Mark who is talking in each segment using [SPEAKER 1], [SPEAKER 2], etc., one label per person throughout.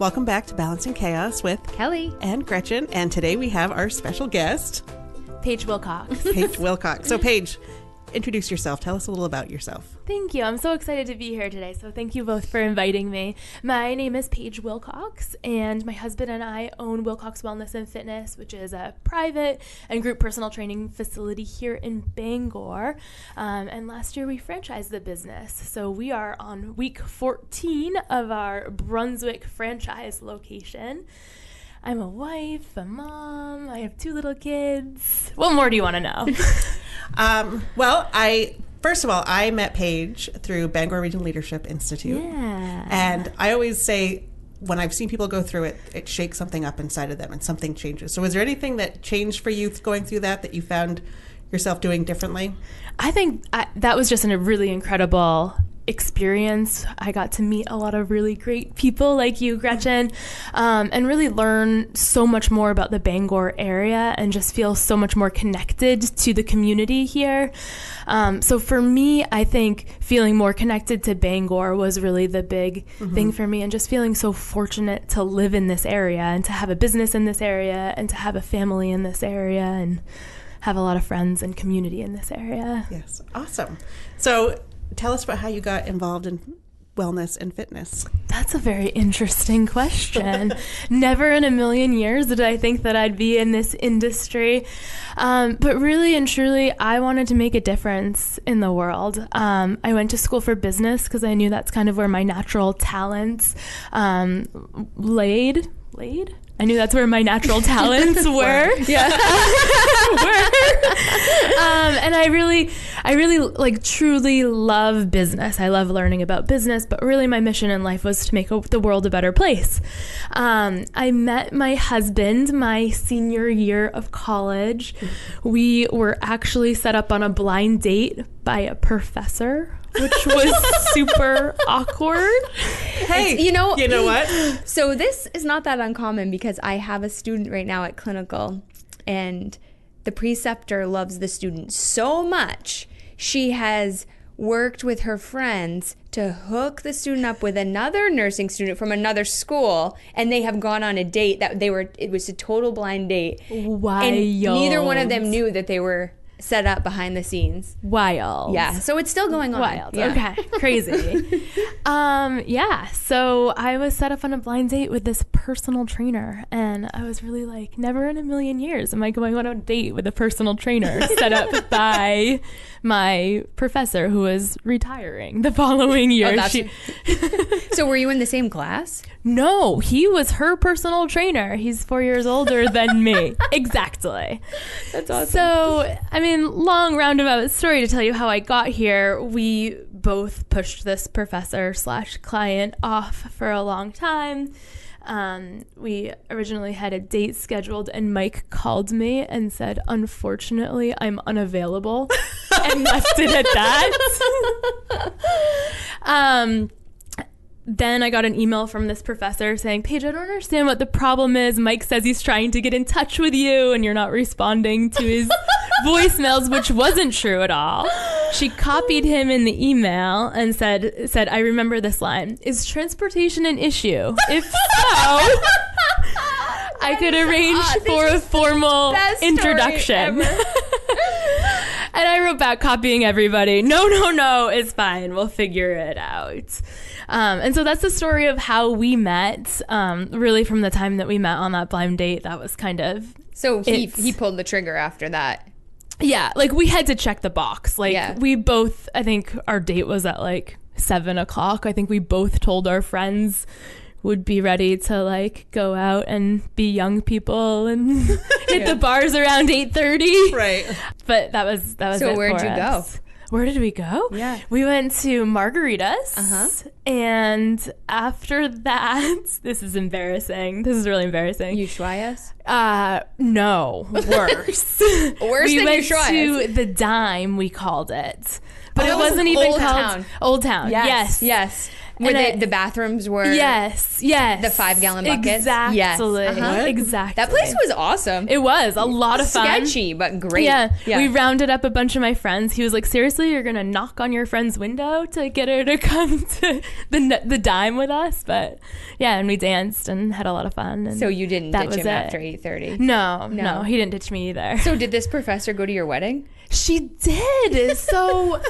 [SPEAKER 1] Welcome back to Balancing Chaos with
[SPEAKER 2] Kelley
[SPEAKER 1] and Gretchen. And today we have our special guest,
[SPEAKER 3] Paige Wilcox.
[SPEAKER 1] Paige Wilcox. So Paige, introduce yourself. Tell us a little about yourself.
[SPEAKER 3] Thank you. I'm so excited to be here today. So thank you both for inviting me. My name is Paige Wilcox, and my husband and I own Wilcox Wellness and Fitness, which is a private and group personal training facility here in Bangor. And last year we franchised the business. So we are on week 14 of our Brunswick franchise location. I'm a wife, a mom, I have 2 little kids. What more do you want to know?
[SPEAKER 1] First of all, I met Paige through Bangor Regional Leadership Institute.
[SPEAKER 3] Yeah.
[SPEAKER 1] And I always say, when I've seen people go through it, it shakes something up inside of them and something changes. So is there anything that changed for you going through that you found yourself doing differently?
[SPEAKER 3] I think that was just a really incredible experience. I got to meet a lot of really great people like you, Gretchen, and really learn so much more about the Bangor area and just feel so much more connected to the community here. So for me, I think feeling more connected to Bangor was really the big thing for me, and just feeling so fortunate to live in this area and to have a business in this area and to have a family in this area and have a lot of friends and community in this area.
[SPEAKER 1] Yes, awesome. So tell us about how you got involved in wellness and fitness.
[SPEAKER 3] That's a very interesting question. Never in a million years did I think that I'd be in this industry. But really and truly, I wanted to make a difference in the world. I went to school for business because I knew that's kind of where my natural talents laid. I knew that's where my natural talents were. Yeah. And I really like truly love business. I love learning about business, but really my mission in life was to make the world a better place. I met my husband my senior year of college. We were actually set up on a blind date by a professor, which was super awkward.
[SPEAKER 2] Hey, you know
[SPEAKER 1] what?
[SPEAKER 2] So this is not that uncommon because I have a student right now at clinical, and the preceptor loves the student so much. She has worked with her friends to hook the student up with another nursing student from another school, and they have gone on a date it was a total blind date.
[SPEAKER 3] Wild.
[SPEAKER 2] And neither one of them knew that they were set up behind the scenes.
[SPEAKER 3] Wild.
[SPEAKER 2] Yeah, so it's still going on.
[SPEAKER 3] Wild.
[SPEAKER 2] Yeah.
[SPEAKER 3] Okay. Crazy. So I was set up on a blind date with this personal trainer, and I was really like, never in a million years am I going on a date with a personal trainer set up by my professor who was retiring the following year.
[SPEAKER 2] So were you in the same class?
[SPEAKER 3] No, he was her personal trainer. He's 4 years older than me. Exactly.
[SPEAKER 2] That's awesome.
[SPEAKER 3] So, long roundabout story to tell you how I got here. We both pushed this professor/client off for a long time. We originally had a date scheduled, and Mike called me and said, unfortunately, I'm unavailable, and left it at that. Then I got an email from this professor saying, Paige, I don't understand what the problem is. Mike says he's trying to get in touch with you and you're not responding to his voicemails, which wasn't true at all. She copied him in the email and said, I remember this line, is transportation an issue? If so, I could arrange for a formal introduction. And I wrote back copying everybody. No, it's fine. We'll figure it out. And so that's the story of how we met. Really from the time that we met on that blind date, that was kind of...
[SPEAKER 2] So he pulled the trigger after that.
[SPEAKER 3] Yeah, like we had to check the box. We both, I think our date was at 7 o'clock. I think we both told our friends would be ready to go out and be young people and hit the bars around 8:30.
[SPEAKER 1] Right.
[SPEAKER 3] But that was
[SPEAKER 2] so
[SPEAKER 3] it
[SPEAKER 2] where'd
[SPEAKER 3] for
[SPEAKER 2] you
[SPEAKER 3] us.
[SPEAKER 2] go?
[SPEAKER 3] Where did we go?
[SPEAKER 2] Yeah.
[SPEAKER 3] We went to Margaritas. And after that, this is embarrassing. This is really embarrassing.
[SPEAKER 2] Ushuaias?
[SPEAKER 3] No, worse.
[SPEAKER 2] Worse than Ushuaias.
[SPEAKER 3] We went to the Dime, we called it. But it wasn't even
[SPEAKER 2] Old
[SPEAKER 3] called
[SPEAKER 2] Town.
[SPEAKER 3] Old Town. Yes.
[SPEAKER 2] Yes. Where the bathrooms were.
[SPEAKER 3] Yes.
[SPEAKER 2] The 5-gallon buckets.
[SPEAKER 3] Exactly.
[SPEAKER 2] Yes.
[SPEAKER 3] Exactly.
[SPEAKER 2] That place was awesome.
[SPEAKER 3] It was a lot of fun.
[SPEAKER 2] Sketchy, but great.
[SPEAKER 3] Yeah. We rounded up a bunch of my friends. He was like, seriously, you're going to knock on your friend's window to get her to come to the dime with us? But yeah, and we danced and had a lot of fun. And
[SPEAKER 2] so you didn't ditch him after 8:30?
[SPEAKER 3] No, he didn't ditch me either.
[SPEAKER 2] So did this professor go to your wedding?
[SPEAKER 3] She did. So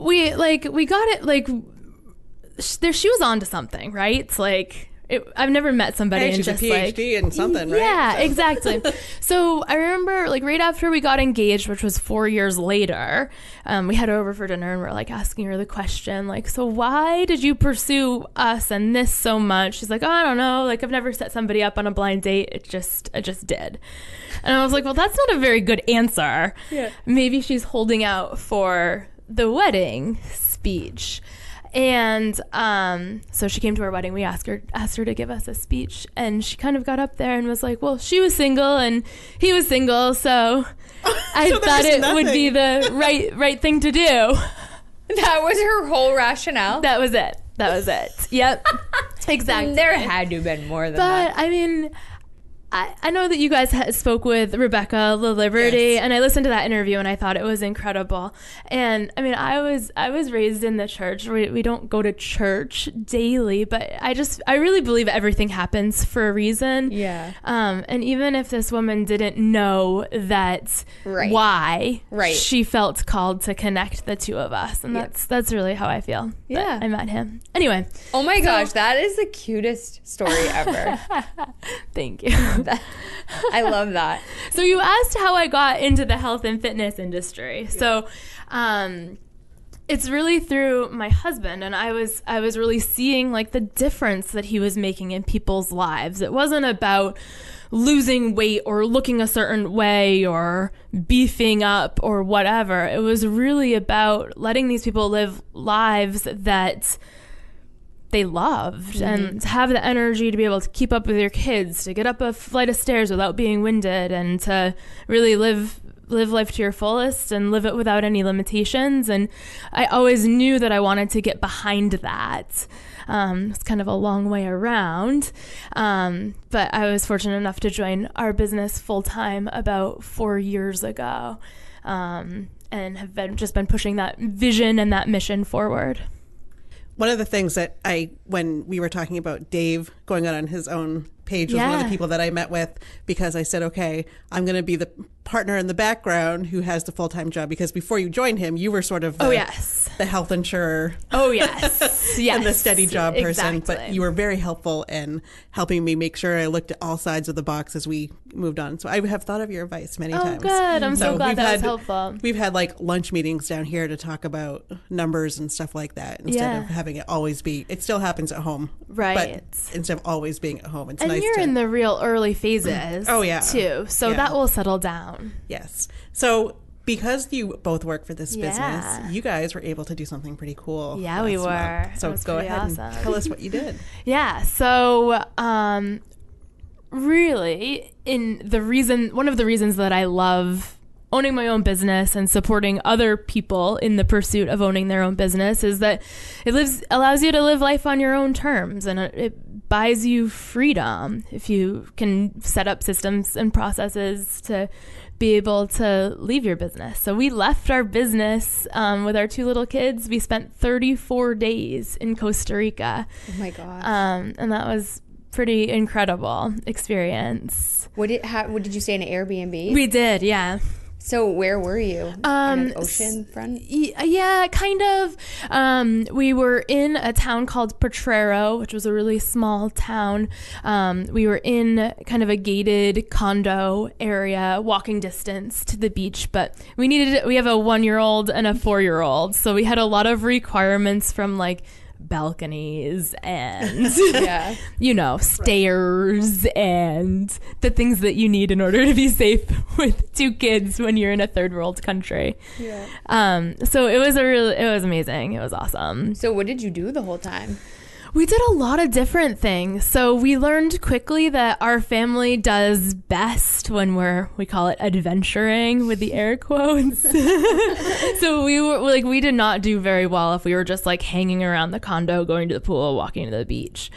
[SPEAKER 3] we got it, like, she was on to something, right? It's like, I've never met somebody and
[SPEAKER 1] she's
[SPEAKER 3] just
[SPEAKER 1] a PhD in something, right?
[SPEAKER 3] Yeah, exactly. So I remember, like, right after we got engaged, which was 4 years later, we had her over for dinner and we're like asking her the question, like, so why did you pursue us and this so much? She's like, oh, I don't know. Like, I've never set somebody up on a blind date. I just did. And I was like, well, that's not a very good answer. Yeah. Maybe she's holding out for the wedding speech. And so she came to our wedding. We asked her to give us a speech, and she kind of got up there and was like, well, she was single and he was single, so I thought it would be the right thing to do.
[SPEAKER 2] That was her whole rationale?
[SPEAKER 3] That was it. Yep. Exactly.
[SPEAKER 2] There had to have been more than that.
[SPEAKER 3] But I mean, I know that you guys spoke with Rebecca LaLiberty, yes. And I listened to that interview and I thought it was incredible. And I mean, I was raised in the church. We don't go to church daily, but I really believe everything happens for a reason.
[SPEAKER 2] Yeah.
[SPEAKER 3] And even if this woman didn't know that why, she felt called to connect the two of us, and that's really how I feel. Yeah. I met him. Anyway.
[SPEAKER 2] Oh my gosh, that is the cutest story ever.
[SPEAKER 3] Thank you.
[SPEAKER 2] I love that.
[SPEAKER 3] So you asked how I got into the health and fitness industry. So it's really through my husband, and I was really seeing, like, the difference that he was making in people's lives. It wasn't about losing weight or looking a certain way or beefing up or whatever. It was really about letting these people live lives that they loved, and to have the energy to be able to keep up with your kids, to get up a flight of stairs without being winded, and to really live life to your fullest and live it without any limitations. And I always knew that I wanted to get behind that. It's kind of a long way around, but I was fortunate enough to join our business full-time about 4 years ago, and have been pushing that vision and that mission forward.
[SPEAKER 1] One of the things that when we were talking about Dave going out on his own, Paige was one of the people that I met with, because I said, okay, I'm going to be the partner in the background who has the full-time job, because before you joined him, you were sort of the health insurer. Oh, yes. Yes. And the steady job person. Exactly. But you were very helpful in helping me make sure I looked at all sides of the box as we moved on. So I have thought of your advice many times.
[SPEAKER 3] Oh, good. I'm so glad that was helpful.
[SPEAKER 1] We've had, like, lunch meetings down here to talk about numbers and stuff like that, instead of having it always be, it still happens at home.
[SPEAKER 3] Right.
[SPEAKER 1] But instead of always being at home, it's
[SPEAKER 3] nice. And you're in the real early phases.
[SPEAKER 1] Oh, yeah.
[SPEAKER 3] Too. So that will settle down.
[SPEAKER 1] Yes. So because you both work for this business, you guys were able to do something pretty cool.
[SPEAKER 3] Yeah, we were.
[SPEAKER 1] Month. So go ahead and tell us what you did.
[SPEAKER 3] Yeah. So really, one of the reasons that I love owning my own business and supporting other people in the pursuit of owning their own business is that it allows you to live life on your own terms, and it buys you freedom if you can set up systems and processes to be able to leave your business. So we left our business with our 2 little kids. We spent 34 days in Costa Rica.
[SPEAKER 2] Oh my gosh.
[SPEAKER 3] And that was pretty incredible experience.
[SPEAKER 2] What did you stay in an Airbnb?
[SPEAKER 3] We did, yeah.
[SPEAKER 2] So where were you? On an ocean front?
[SPEAKER 3] Yeah, kind of. We were in a town called Portrero, which was a really small town. We were in kind of a gated condo area, walking distance to the beach, but we have a 1-year-old and a 4-year-old. So we had a lot of requirements from, like, balconies and stairs and the things that you need in order to be safe with 2 kids when you're in a third world country. So it was amazing. It was awesome.
[SPEAKER 2] So what did you do the whole time?
[SPEAKER 3] We did a lot of different things. So we learned quickly that our family does best when we call it adventuring with the air quotes. So we did not do very well if we were just like hanging around the condo, going to the pool, walking to the beach.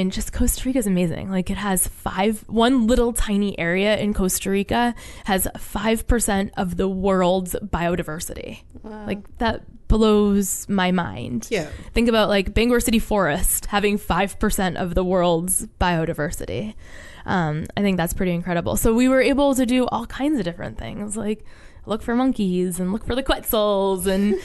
[SPEAKER 3] Just Costa Rica is amazing. Like it has one little tiny area in Costa Rica has 5% of the world's biodiversity. Wow. Like that blows my mind.
[SPEAKER 1] Yeah.
[SPEAKER 3] Think about like Bangor City Forest having 5% of the world's biodiversity. I think that's pretty incredible. So we were able to do all kinds of different things, like look for monkeys and look for the quetzals, and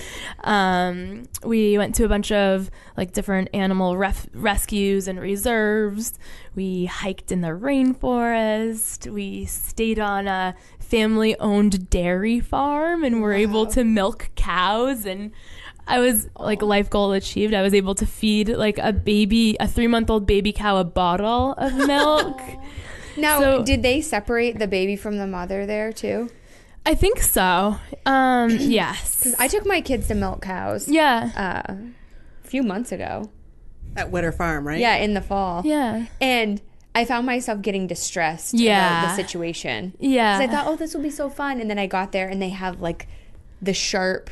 [SPEAKER 3] we went to a bunch of like different animal rescues and reserves. We hiked in the rainforest. We stayed on a family-owned dairy farm and were able to milk cows. And I was like, life goal achieved. I was able to feed like a 3-month-old baby cow a bottle of milk.
[SPEAKER 2] Now, did they separate the baby from the mother there too?
[SPEAKER 3] I think so. Yes.
[SPEAKER 2] Because I took my kids to milk cows.
[SPEAKER 3] Yeah.
[SPEAKER 2] A few months ago.
[SPEAKER 1] At Winter Farm, right?
[SPEAKER 2] Yeah, in the fall.
[SPEAKER 3] Yeah.
[SPEAKER 2] And I found myself getting distressed about the situation.
[SPEAKER 3] Yeah.
[SPEAKER 2] Because I thought, this will be so fun. And then I got there and they have like the sharp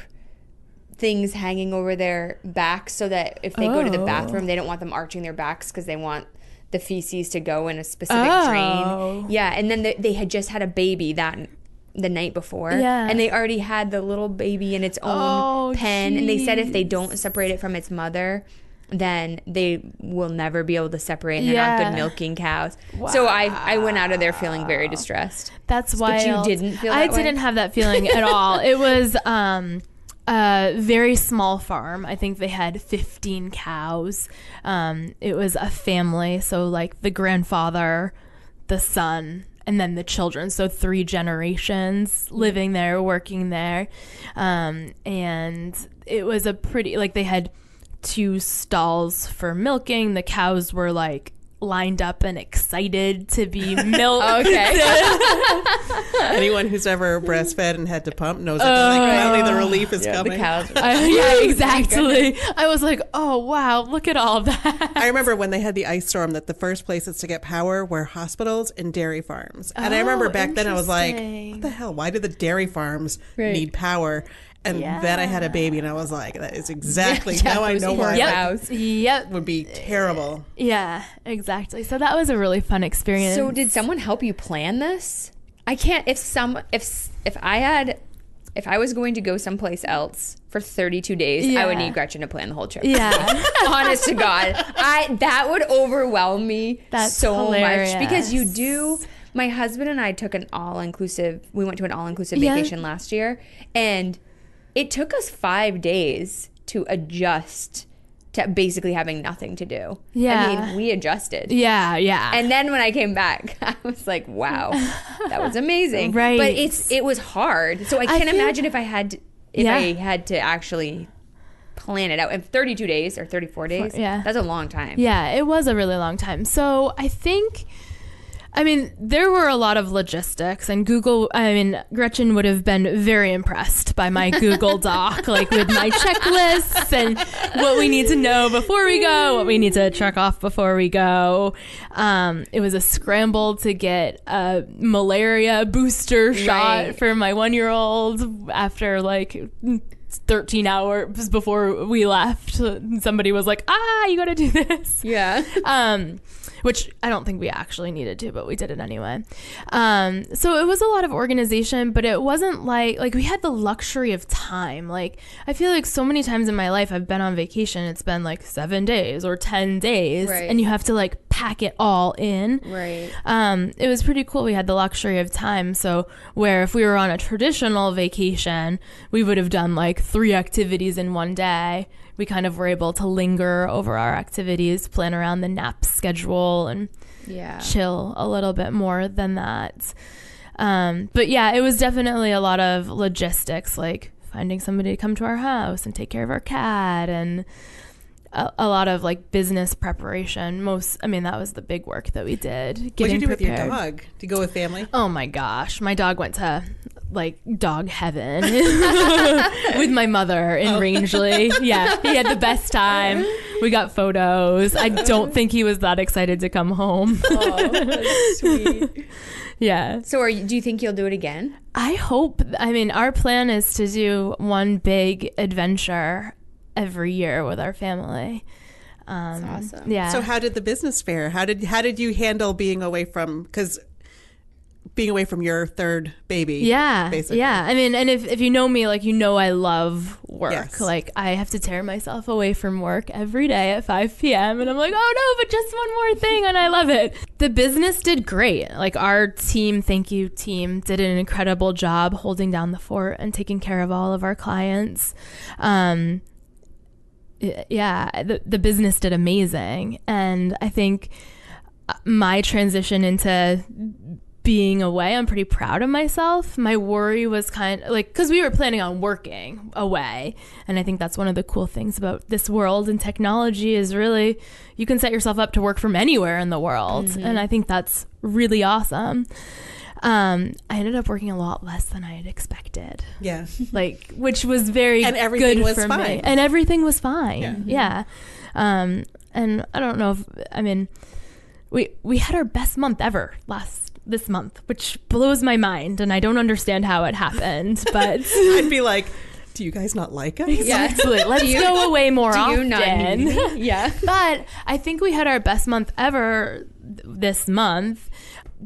[SPEAKER 2] things hanging over their backs so that if they go to the bathroom, they don't want them arching their backs because they want the feces to go in a specific drain. Yeah. And then they had just had a baby the night before, and they already had the little baby in its own pen. And they said if they don't separate it from its mother, then they will never be able to separate, and they're not good milking cows. Wow. So I went out of there feeling very distressed.
[SPEAKER 3] That's wild.
[SPEAKER 2] But you didn't feel that
[SPEAKER 3] I didn't have that feeling at all. It was a very small farm. I think they had 15 cows. It was a family, so like the grandfather, the son, and then the children, so 3 generations living there, working there. And it was a pretty, like they had 2 stalls for milking. The cows were like lined up and excited to be milked.
[SPEAKER 1] Anyone who's ever breastfed and had to pump knows that finally the relief is coming.
[SPEAKER 2] The cows.
[SPEAKER 3] Exactly. I was like, oh wow, look at all that.
[SPEAKER 1] I remember when they had the ice storm that the first places to get power were hospitals and dairy farms. And I remember back then I was like, what the hell? Why do the dairy farms need power? And then I had a baby, and I was like, that is exactly, now I know why that would be terrible.
[SPEAKER 3] Yeah, exactly. So that was a really fun experience.
[SPEAKER 2] So did someone help you plan this? I can't, if I was going to go someplace else for 32 days, I would need Gretchen to plan the whole trip.
[SPEAKER 3] Yeah.
[SPEAKER 2] Honest to God. That would overwhelm me
[SPEAKER 3] hilarious.
[SPEAKER 2] much, because my husband and I took we went to an all-inclusive vacation last year, and it took us 5 days to adjust to basically having nothing to do.
[SPEAKER 3] Yeah.
[SPEAKER 2] I mean, we adjusted.
[SPEAKER 3] Yeah.
[SPEAKER 2] And then when I came back, I was like, wow, that was amazing.
[SPEAKER 3] Right.
[SPEAKER 2] But it was hard. So I can't imagine if I had to actually plan it out. And 32 days or 34 days, that's a long time.
[SPEAKER 3] Yeah, it was a really long time. So I think... there were a lot of logistics, and Gretchen would have been very impressed by my Google Doc, like with my checklists and what we need to know before we go, what we need to check off before we go. It was a scramble to get a malaria booster shot for my 1-year-old after like 13 hours before we left. Somebody was like, you gotta do this. Which I don't think we actually needed to, but we did it anyway. So it was a lot of organization, but it wasn't like we had the luxury of time. Like, I feel like so many times in my life I've been on vacation, it's been like 7 days or 10 days, and you have to like pack it all in. It was pretty cool. We had the luxury of time. So where if we were on a traditional vacation, we would have done like 3 activities in one day. We kind of were able to linger over our activities, plan around the nap schedule, and chill a little bit more than that. But yeah, it was definitely a lot of logistics, like finding somebody to come to our house and take care of our cat. And a lot of like business preparation. That was the big work that we did.
[SPEAKER 1] What did you do with your dog? Did you go with family?
[SPEAKER 3] Oh my gosh. My dog went to like dog heaven with my mother in Rangeley. Yeah. He had the best time. We got photos. I don't think he was that excited to come home.
[SPEAKER 2] Oh, that's sweet.
[SPEAKER 3] Yeah.
[SPEAKER 2] So do you think you'll do it again?
[SPEAKER 3] I hope. Our plan is to do one big adventure every year with our family.
[SPEAKER 2] That's awesome.
[SPEAKER 3] Yeah.
[SPEAKER 1] So how did the business fare? How did you handle being away from your third baby?
[SPEAKER 3] Yeah.
[SPEAKER 1] Basically.
[SPEAKER 3] Yeah. And if you know me, like, I love work.
[SPEAKER 1] Yes.
[SPEAKER 3] Like, I have to tear myself away from work every day at 5 p.m. And I'm like, oh no, but just one more thing. And I love it. The business did great. Like, our team, thank you team, did an incredible job holding down the fort and taking care of all of our clients. The business did amazing. And I think my transition into being away, I'm pretty proud of myself. My worry was kind of like, because we were planning on working away. And I think that's one of the cool things about this world and technology is really, you can set yourself up to work from anywhere in the world. Mm-hmm. And I think that's really awesome. I ended up working a lot less than I had expected.
[SPEAKER 1] Yeah.
[SPEAKER 3] Like, which was very
[SPEAKER 1] and everything
[SPEAKER 3] good
[SPEAKER 1] was
[SPEAKER 3] for
[SPEAKER 1] fine.
[SPEAKER 3] me. And everything was fine.
[SPEAKER 1] Yeah.
[SPEAKER 3] Yeah. And I don't know we had our best month ever this month, which blows my mind. And I don't understand how it happened, but
[SPEAKER 1] I'd be like, do you guys not like us?
[SPEAKER 3] Exactly. Let's go away more often.
[SPEAKER 2] Do you not need me? Yeah.
[SPEAKER 3] But I think we had our best month ever this month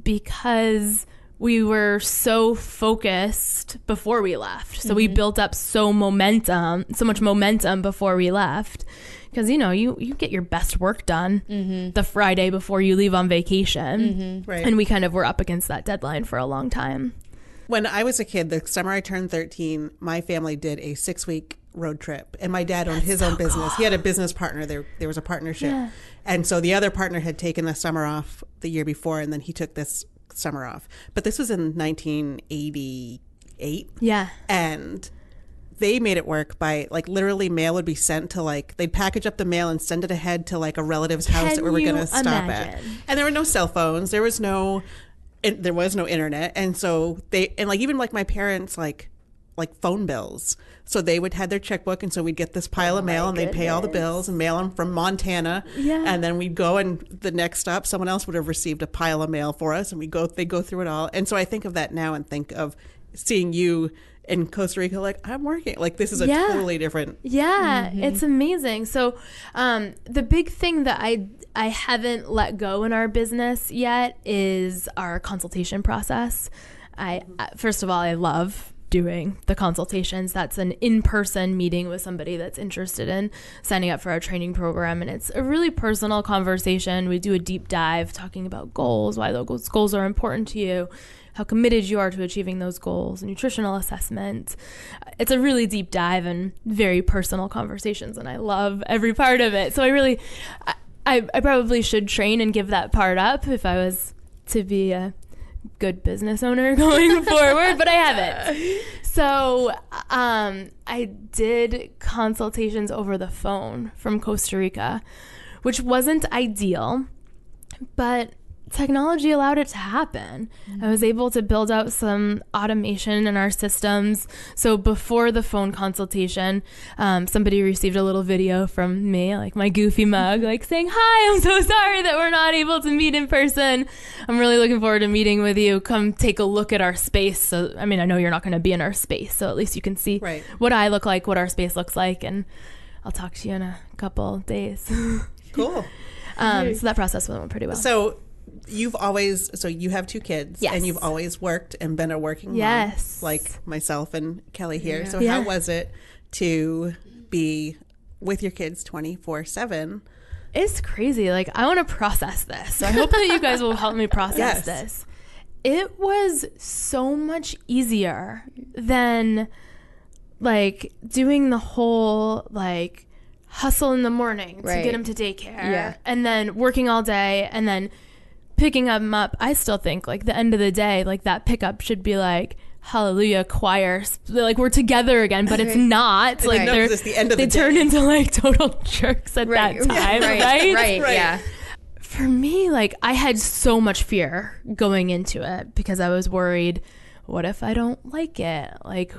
[SPEAKER 3] because we were so focused before we left. So we built up so much momentum before we left. Because, you get your best work done the Friday before you leave on vacation.
[SPEAKER 1] Right.
[SPEAKER 3] And we kind of were up against that deadline for a long time.
[SPEAKER 1] When I was a kid, the summer I turned 13, my family did a 6-week road trip. And my dad owned his own business. Cool. He had a business partner. There was a partnership. Yeah. And so the other partner had taken the summer off the year before, and then he took this summer off. But this was in 1988.
[SPEAKER 3] Yeah.
[SPEAKER 1] And they made it work by, like, literally mail would be sent to, like, they'd package up the mail and send it ahead to, like, a relative's house that we were going to stop at. And there were no cell phones. There was no internet. And so even my parents, like phone bills. So they would have their checkbook, and so we'd get this pile of mail, and they'd pay all the bills and mail them from Montana. Yeah. And then we'd go, and the next stop, someone else would have received a pile of mail for us, and they'd go through it all. And so I think of that now and think of seeing you in Costa Rica, like, I'm working. Like, this is a totally different.
[SPEAKER 3] Yeah, it's amazing. So the big thing that I haven't let go in our business yet is our consultation process. First of all, I love doing the consultations. That's an in-person meeting with somebody that's interested in signing up for our training program. And it's a really personal conversation. We do a deep dive talking about goals, why those goals are important to you, how committed you are to achieving those goals, nutritional assessment. It's a really deep dive and very personal conversations, and I love every part of it. So I probably should train and give that part up if I was to be a good business owner going forward, but I haven't. So I did consultations over the phone from Costa Rica, which wasn't ideal, but technology allowed it to happen. I was able to build out some automation in our systems. So before the phone consultation, somebody received a little video from me, like my goofy mug, like saying, "Hi, I'm so sorry that we're not able to meet in person. I'm really looking forward to meeting with you. Come take a look at our space." So, I know you're not going to be in our space, so at least you can see what I look like, what our space looks like, and I'll talk to you in a couple days.
[SPEAKER 1] Cool.
[SPEAKER 3] So that process went pretty well.
[SPEAKER 1] So you have 2 kids, and you've always worked and been a working mom, like myself and Kelley here. Yeah. So how was it to be with your kids 24/7?
[SPEAKER 3] It's crazy. Like, I want to process this. So I hope that you guys will help me process this. It was so much easier than like doing the whole like hustle in the morning to get him to daycare and then working all day and then picking them up, I still think like the end of the day, like that pickup should be like, hallelujah, choir, like we're together again, but it's not. Like
[SPEAKER 1] it's the end of
[SPEAKER 3] they
[SPEAKER 1] the day.
[SPEAKER 3] turn into like total jerks at that time, right?
[SPEAKER 2] Yeah.
[SPEAKER 3] For me, like I had so much fear going into it because I was worried, what if I don't like it? Like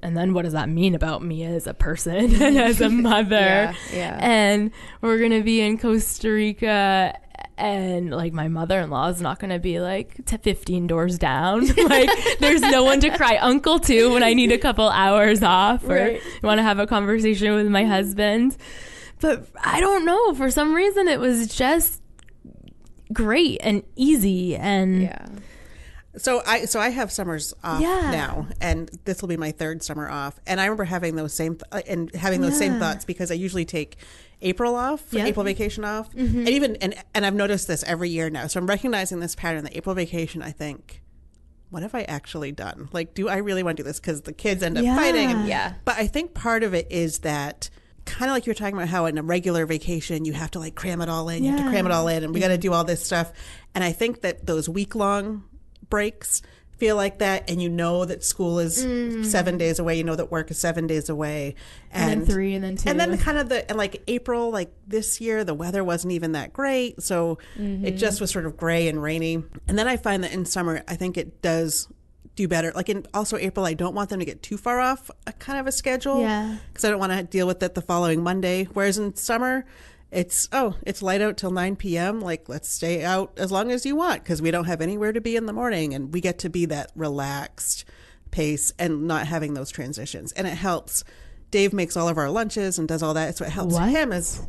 [SPEAKER 3] and then what does that mean about me as a person and as a mother?
[SPEAKER 2] Yeah.
[SPEAKER 3] And we're going to be in Costa Rica and like my mother-in-law is not going to be like 15 doors down. Like there's no one to cry uncle to when I need a couple hours off or want to have a conversation with my husband. But I don't know, for some reason it was just great and easy. And
[SPEAKER 1] So I have summers off now, and this will be my third summer off. And I remember having those same same thoughts because I usually take April off, April vacation off, and I've noticed this every year now. So I'm recognizing this pattern. The April vacation, I think, what have I actually done? Like, do I really want to do this? Because the kids end up fighting. But I think part of it is that, kind of like you were talking about how in a regular vacation you have to like cram it all in. You have to cram it all in, and we got to do all this stuff. And I think that those week-long breaks feel like that, and you know that school is 7 days away, you know that work is 7 days away,
[SPEAKER 3] and then 3 and then 2,
[SPEAKER 1] and then kind of and like April, like this year the weather wasn't even that great, so it just was sort of gray and rainy. And then I find that in summer I think it does do better. Like in also April, I don't want them to get too far off a kind of a schedule, because I don't want to deal with it the following Monday. Whereas in summer, it's light out till 9 p.m. Like, let's stay out as long as you want because we don't have anywhere to be in the morning, and we get to be that relaxed pace and not having those transitions. And it helps. Dave makes all of our lunches and does all that, so it helps him as.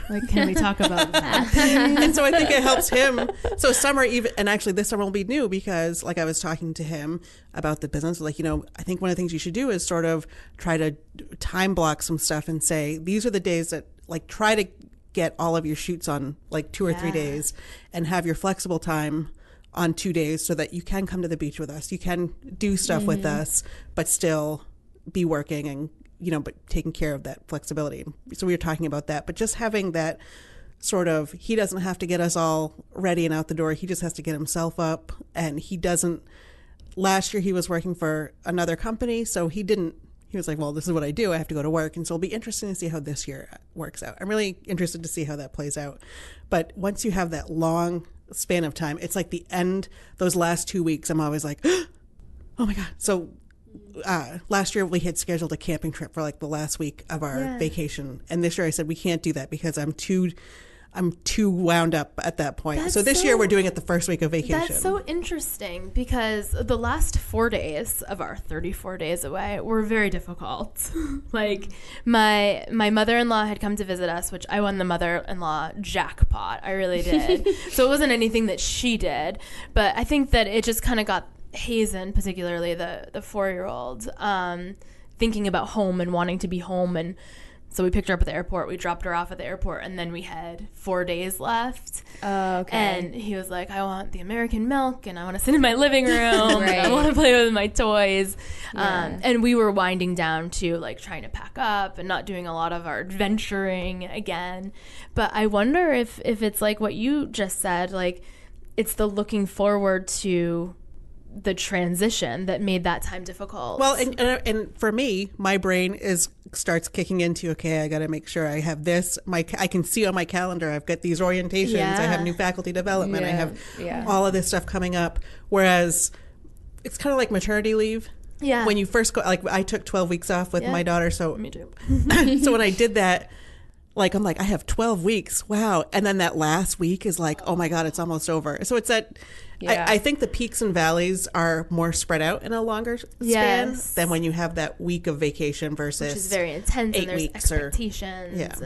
[SPEAKER 3] Like, can we talk about that?
[SPEAKER 1] And so I think it helps him. So summer, and actually this summer will be new because, like, I was talking to him about the business. Like, I think one of the things you should do is sort of try to time block some stuff and say these are the days that, like, try to get all of your shoots on like 2 or 3 days and have your flexible time on 2 days so that you can come to the beach with us. You can do stuff with us, but still be working and, but taking care of that flexibility. So we were talking about that, but just having that sort of, he doesn't have to get us all ready and out the door. He just has to get himself up, and he doesn't. Last year he was working for another company, so he was like, well, this is what I do. I have to go to work. And so it'll be interesting to see how this year works out. I'm really interested to see how that plays out. But once you have that long span of time, it's like the end, those last 2 weeks, I'm always like, oh my God. So last year we had scheduled a camping trip for like the last week of our vacation. And this year I said, we can't do that because I'm too wound up at that point. So this year we're doing it the first week of vacation.
[SPEAKER 3] That's so interesting because the last 4 days of our 34 days away were very difficult. Like my mother-in-law had come to visit us, which I won the mother-in-law jackpot. I really did. So it wasn't anything that she did, but I think that it just kind of got Hazen, particularly the 4-year-old, thinking about home and wanting to be home. And so we picked her up at the airport, we dropped her off at the airport, and then we had 4 days left.
[SPEAKER 2] Oh, okay.
[SPEAKER 3] And he was like, I want the American milk, and I want to sit in my living room, and I want to play with my toys. And we were winding down to like trying to pack up and not doing a lot of our adventuring again. But I wonder if it's like what you just said, like it's the looking forward to the transition that made that time difficult.
[SPEAKER 1] Well, and for me, my brain starts kicking into, okay, I got to make sure I have this. I can see on my calendar, I've got these orientations, I have new faculty development, I have all of this stuff coming up. Whereas it's kind of like maternity leave. Yeah. When you first go, like I took 12 weeks off with my daughter. So
[SPEAKER 3] me too.
[SPEAKER 1] So when I did that, like, I'm like, I have 12 weeks. Wow. And then that last week is like, oh my God, it's almost over. So it's that. I think the peaks and valleys are more spread out in a longer span than when you have that week of vacation versus,
[SPEAKER 3] which is very intense,
[SPEAKER 1] 8
[SPEAKER 3] and there's
[SPEAKER 1] weeks
[SPEAKER 3] expectations.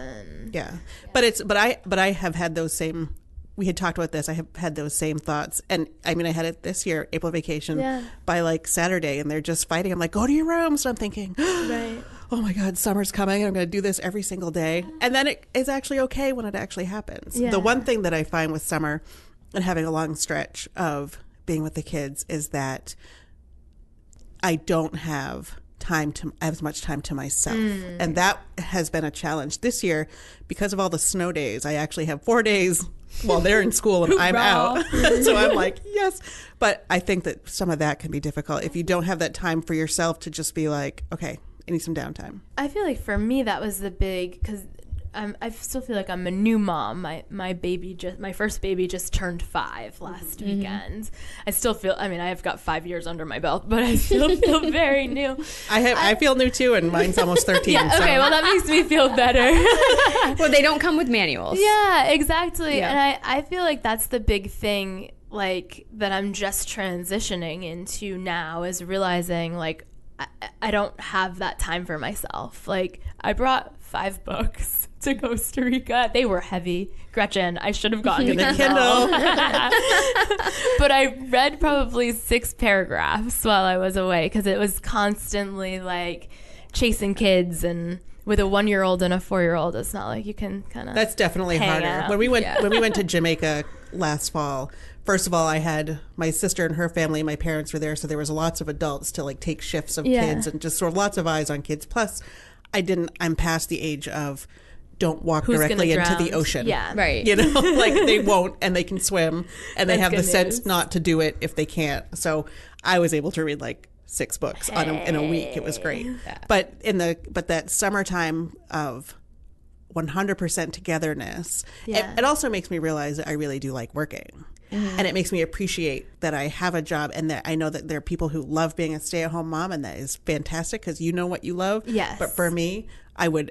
[SPEAKER 1] But I have had those same. We had talked about this. I have had those same thoughts, and I mean, I had it this year, April vacation, by like Saturday, and they're just fighting. I'm like, go to your rooms. And I'm thinking, oh my God, summer's coming, and I'm going to do this every single day. And then it is actually okay when it actually happens. The one thing that I find with summer and having a long stretch of being with the kids is that I don't have as much time to myself. And that has been a challenge this year because of all the snow days. I actually have 4 days while they're in school and I'm out. So I'm like, yes. But I think that some of that can be difficult if you don't have that time for yourself to just be like, okay, I need some downtime.
[SPEAKER 3] I feel like for me that was the big, because I still feel like I'm a new mom. My first baby just turned 5 last weekend. I still feel, I mean, I've got 5 years under my belt, but I still feel very new.
[SPEAKER 1] I feel new too, and mine's almost 13.
[SPEAKER 3] Yeah, okay, well that makes me feel better.
[SPEAKER 2] Well, they don't come with manuals.
[SPEAKER 3] Yeah, exactly.
[SPEAKER 2] Yeah.
[SPEAKER 3] And I feel like that's the big thing, like, that I'm just transitioning into now, is realizing, like, I don't have that time for myself. Like, I brought 5 books to Costa Rica. They were heavy. Gretchen, I should have gotten
[SPEAKER 1] the Kindle.
[SPEAKER 3] But I read probably 6 paragraphs while I was away, because it was constantly like chasing kids, and with a 1-year-old and a 4-year-old, it's not like you can kind of.
[SPEAKER 1] That's definitely harder.
[SPEAKER 3] out.
[SPEAKER 1] When we went to Jamaica last fall, first of all, I had my sister and her family. My parents were there, so there was lots of adults to like take shifts of kids and just sort of lots of eyes on kids. Plus, I'm past the age of don't walk directly into the ocean.
[SPEAKER 3] Yeah.
[SPEAKER 2] Right.
[SPEAKER 1] You know, like they won't, and they can swim, and they have the
[SPEAKER 3] good
[SPEAKER 1] sense
[SPEAKER 3] news.
[SPEAKER 1] not to do it if they can't. So I was able to read like 6 books in a week. It was great.
[SPEAKER 2] Yeah.
[SPEAKER 1] But that summertime of 100% togetherness, it also makes me realize that I really do like working. And it makes me appreciate that I have a job, and that I know that there are people who love being a stay-at-home mom, and that is fantastic because you know what you love.
[SPEAKER 3] Yes.
[SPEAKER 1] But for me, I feel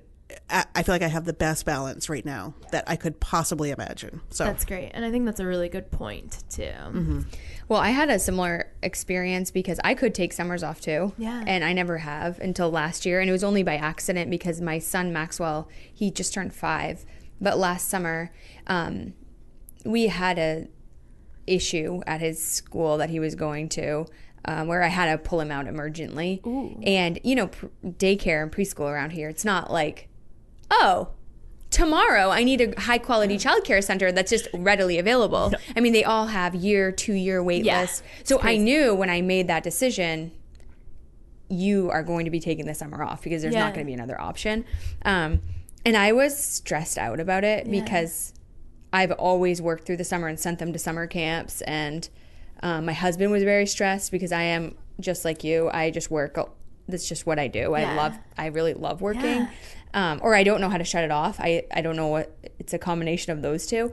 [SPEAKER 1] like I have the best balance right now that I could possibly imagine. So
[SPEAKER 3] That's great. And I think that's a really good point, too.
[SPEAKER 2] Well, I had a similar experience because I could take summers off too.
[SPEAKER 3] Yeah.
[SPEAKER 2] And I never have until last year. And it was only by accident because my son, Maxwell, he just turned 5. But last summer, we had a issue at his school that he was going to, where I had to pull him out emergently.
[SPEAKER 3] Ooh.
[SPEAKER 2] And, you know, daycare and preschool around here, it's not like, oh, tomorrow I need a high quality childcare center that's just readily available. No. I mean, they all have 2-year wait lists. So I knew when I made that decision, you are going to be taking the summer off because there's not going to be another option. And I was stressed out about it because I've always worked through the summer and sent them to summer camps. And my husband was very stressed because I am just like you. I just work. That's just what I do. I really love working. Or I don't know how to shut it off. I don't know what, it's a combination of those two.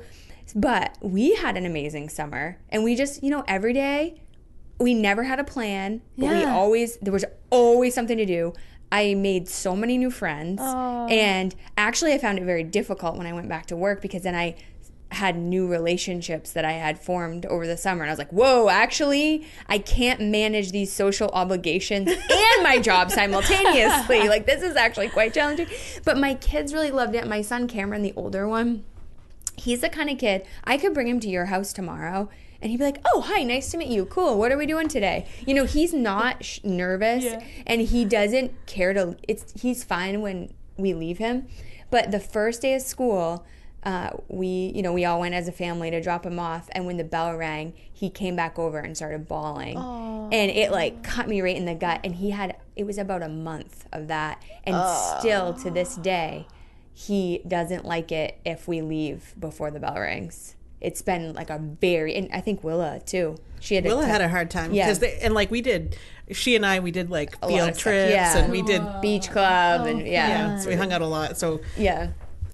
[SPEAKER 2] But we had an amazing summer. And we just, every day, we never had a plan. But there was always something to do. I made so many new friends. And actually I found it very difficult when I went back to work because then I had new relationships that I had formed over the summer. And I was like, whoa, actually, I can't manage these social obligations and my job simultaneously. Like, this is actually quite challenging. But my kids really loved it. My son, Cameron, the older one, he's the kind of kid, I could bring him to your house tomorrow and he'd be like, oh, hi, nice to meet you. Cool. What are we doing today? He's not nervous and he doesn't care he's fine when we leave him. But the first day of school, we all went as a family to drop him off, and when the bell rang, he came back over and started bawling. And it like cut me right in the gut, and it was about a month of that, and still to this day he doesn't like it if we leave before the bell rings. It's been like and I think Willa too.
[SPEAKER 1] Willa had a hard time because she and I did like field trips and we did
[SPEAKER 2] beach club and
[SPEAKER 1] so we hung out a lot. So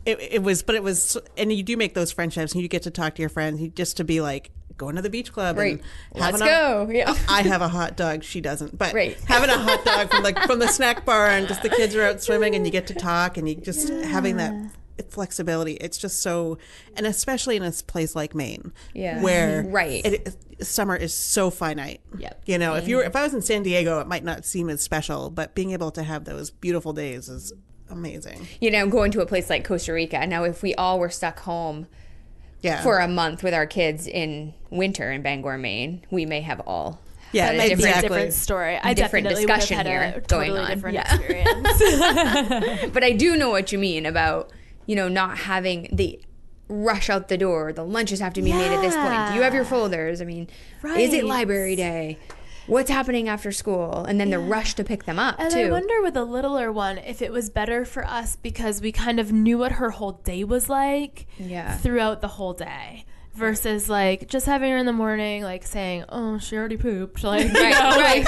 [SPEAKER 1] It was, and you do make those friendships, and you get to talk to your friends, just to be like going to the beach club and
[SPEAKER 2] let's go.
[SPEAKER 1] I have a hot dog, she doesn't, but having a hot dog from the snack bar, and just the kids are out swimming, and you get to talk, and you just having that flexibility. It's just so, and especially in a place like Maine, where summer is so finite. If I was in San Diego, it might not seem as special, but being able to have those beautiful days is amazing.
[SPEAKER 2] Going to a place like Costa Rica. Now, if we all were stuck home for a month with our kids in winter in Bangor, Maine, we may have all had a
[SPEAKER 3] different story. I
[SPEAKER 2] different
[SPEAKER 3] definitely
[SPEAKER 2] discussion
[SPEAKER 3] would have had
[SPEAKER 2] here
[SPEAKER 3] a totally
[SPEAKER 2] going on.
[SPEAKER 3] Different experience.
[SPEAKER 2] But I do know what you mean about, not having the rush out the door. The lunches have to be made at this point. Do you have your folders? I mean, is it library day? what's happening after school, and then the rush to pick them up,
[SPEAKER 3] and
[SPEAKER 2] too.
[SPEAKER 3] I wonder with the littler one if it was better for us because we kind of knew what her whole day was like throughout the whole day. Versus like just having her in the morning, like saying, "Oh, she already pooped," like right,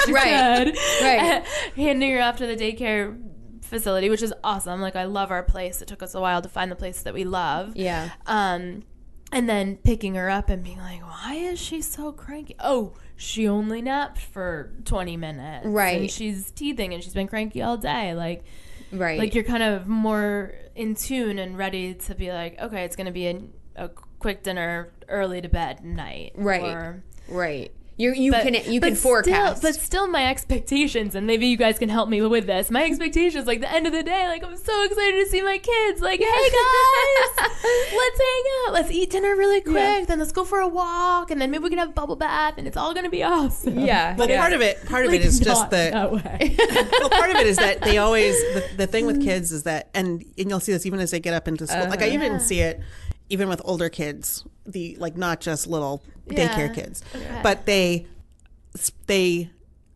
[SPEAKER 3] handing her off to the daycare facility, which is awesome. Like I love our place. It took us a while to find the place that we love.
[SPEAKER 2] Yeah.
[SPEAKER 3] And then picking her up and being like, "Why is she so cranky?" Oh, she only napped for 20 minutes,
[SPEAKER 2] right?
[SPEAKER 3] And she's teething and she's been cranky all day, like.
[SPEAKER 2] Right.
[SPEAKER 3] Like you're kind of more in tune and ready to be like, okay, it's going to be a quick dinner, early to bed night.
[SPEAKER 2] Right. Right. You can forecast.
[SPEAKER 3] But still my expectations, and maybe you guys can help me with this. My expectations, like the end of the day, like I'm so excited to see my kids. Like, hey guys, let's hang out. Let's eat dinner really quick. Then let's go for a walk, and then maybe we can have a bubble bath, and it's all going to be awesome.
[SPEAKER 2] Yeah.
[SPEAKER 1] Well, part of it
[SPEAKER 3] like,
[SPEAKER 1] is just
[SPEAKER 3] that way.
[SPEAKER 1] Well, part of it is that they always, the thing with kids is that, and you'll see this even as they get up into school. Like I even see it even with older kids, not just little daycare kids, but they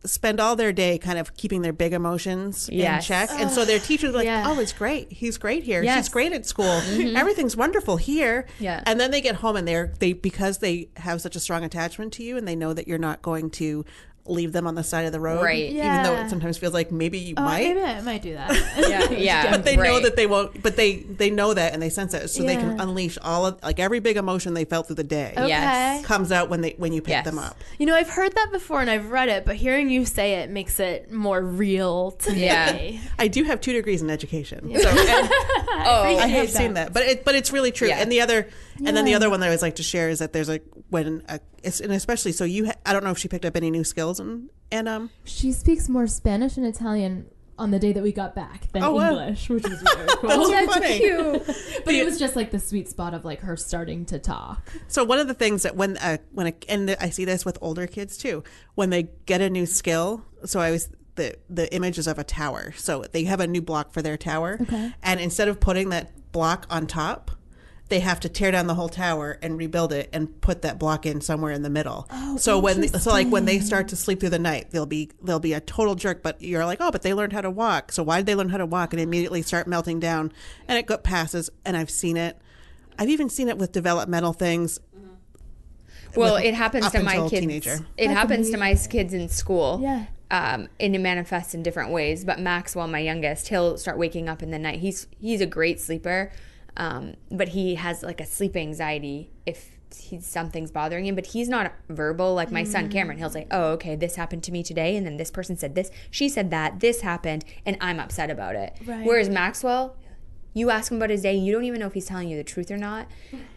[SPEAKER 1] spend all their day kind of keeping their big emotions in check. And so their teachers are like, oh, it's great. He's great here. She's great at school. Everything's wonderful here. Yeah. And then they get home and because they have such a strong attachment to you and they know that you're not going to leave them on the side of the road, right? Even though it sometimes feels like maybe you might.
[SPEAKER 3] Maybe I might do that.
[SPEAKER 2] yeah.
[SPEAKER 1] But they know that they won't. But they know that and they sense it, so they can unleash all of every big emotion they felt through the day. Comes out when you pick them up.
[SPEAKER 3] You know, I've heard that before and I've read it, but hearing you say it makes it more real to me.
[SPEAKER 1] I do have 2 degrees in education, so I have seen that. But it's really true. And the other. And then the other one that I always like to share is that there's and especially so I don't know if she picked up any new skills and
[SPEAKER 4] she speaks more Spanish and Italian on the day that we got back than English, which was really cool.
[SPEAKER 1] That's funny.
[SPEAKER 2] Cute.
[SPEAKER 4] But it was just like the sweet spot of like her starting to talk.
[SPEAKER 1] So one of the things that when I see this with older kids too, when they get a new skill, so the image is of a tower. So they have a new block for their tower, and instead of putting that block on top, they have to tear down the whole tower and rebuild it and put that block in somewhere in the middle. So when they start to sleep through the night, they'll be a total jerk, but you're like, oh, but they learned how to walk. So why did they learn how to walk? And immediately start melting down, and it passes. And I've seen it. I've even seen it with developmental things.
[SPEAKER 2] Well, it happens to my kids.
[SPEAKER 1] Teenager.
[SPEAKER 2] It happens to my kids in school.
[SPEAKER 4] Yeah.
[SPEAKER 2] And it manifests in different ways. But Maxwell, my youngest, he'll start waking up in the night. He's a great sleeper. But he has like a sleep anxiety if something's bothering him, but he's not verbal like my son Cameron. He'll say, oh, okay, this happened to me today, and then this person said this, she said that, this happened, and I'm upset about it. Right. Whereas Maxwell, you ask him about his day, you don't even know if he's telling you the truth or not.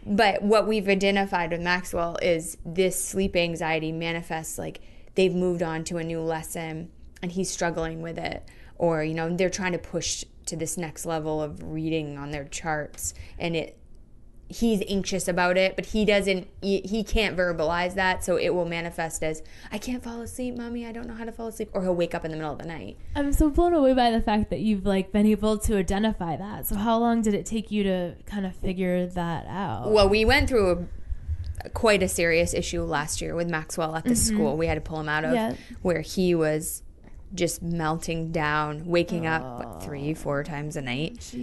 [SPEAKER 2] But what we've identified with Maxwell is this sleep anxiety manifests like they've moved on to a new lesson and he's struggling with it, or they're trying to push to this next level of reading on their charts, and he's anxious about it, but he can't verbalize that, so it will manifest as, I can't fall asleep, mommy, I don't know how to fall asleep, or he'll wake up in the middle of the night.
[SPEAKER 3] I'm so blown away by the fact that you've been able to identify that. So how long did it take you to kind of figure that out?
[SPEAKER 2] Well, we went through quite a serious issue last year with Maxwell at the school we had to pull him out of, where he was just melting down, waking up 3-4 times a night.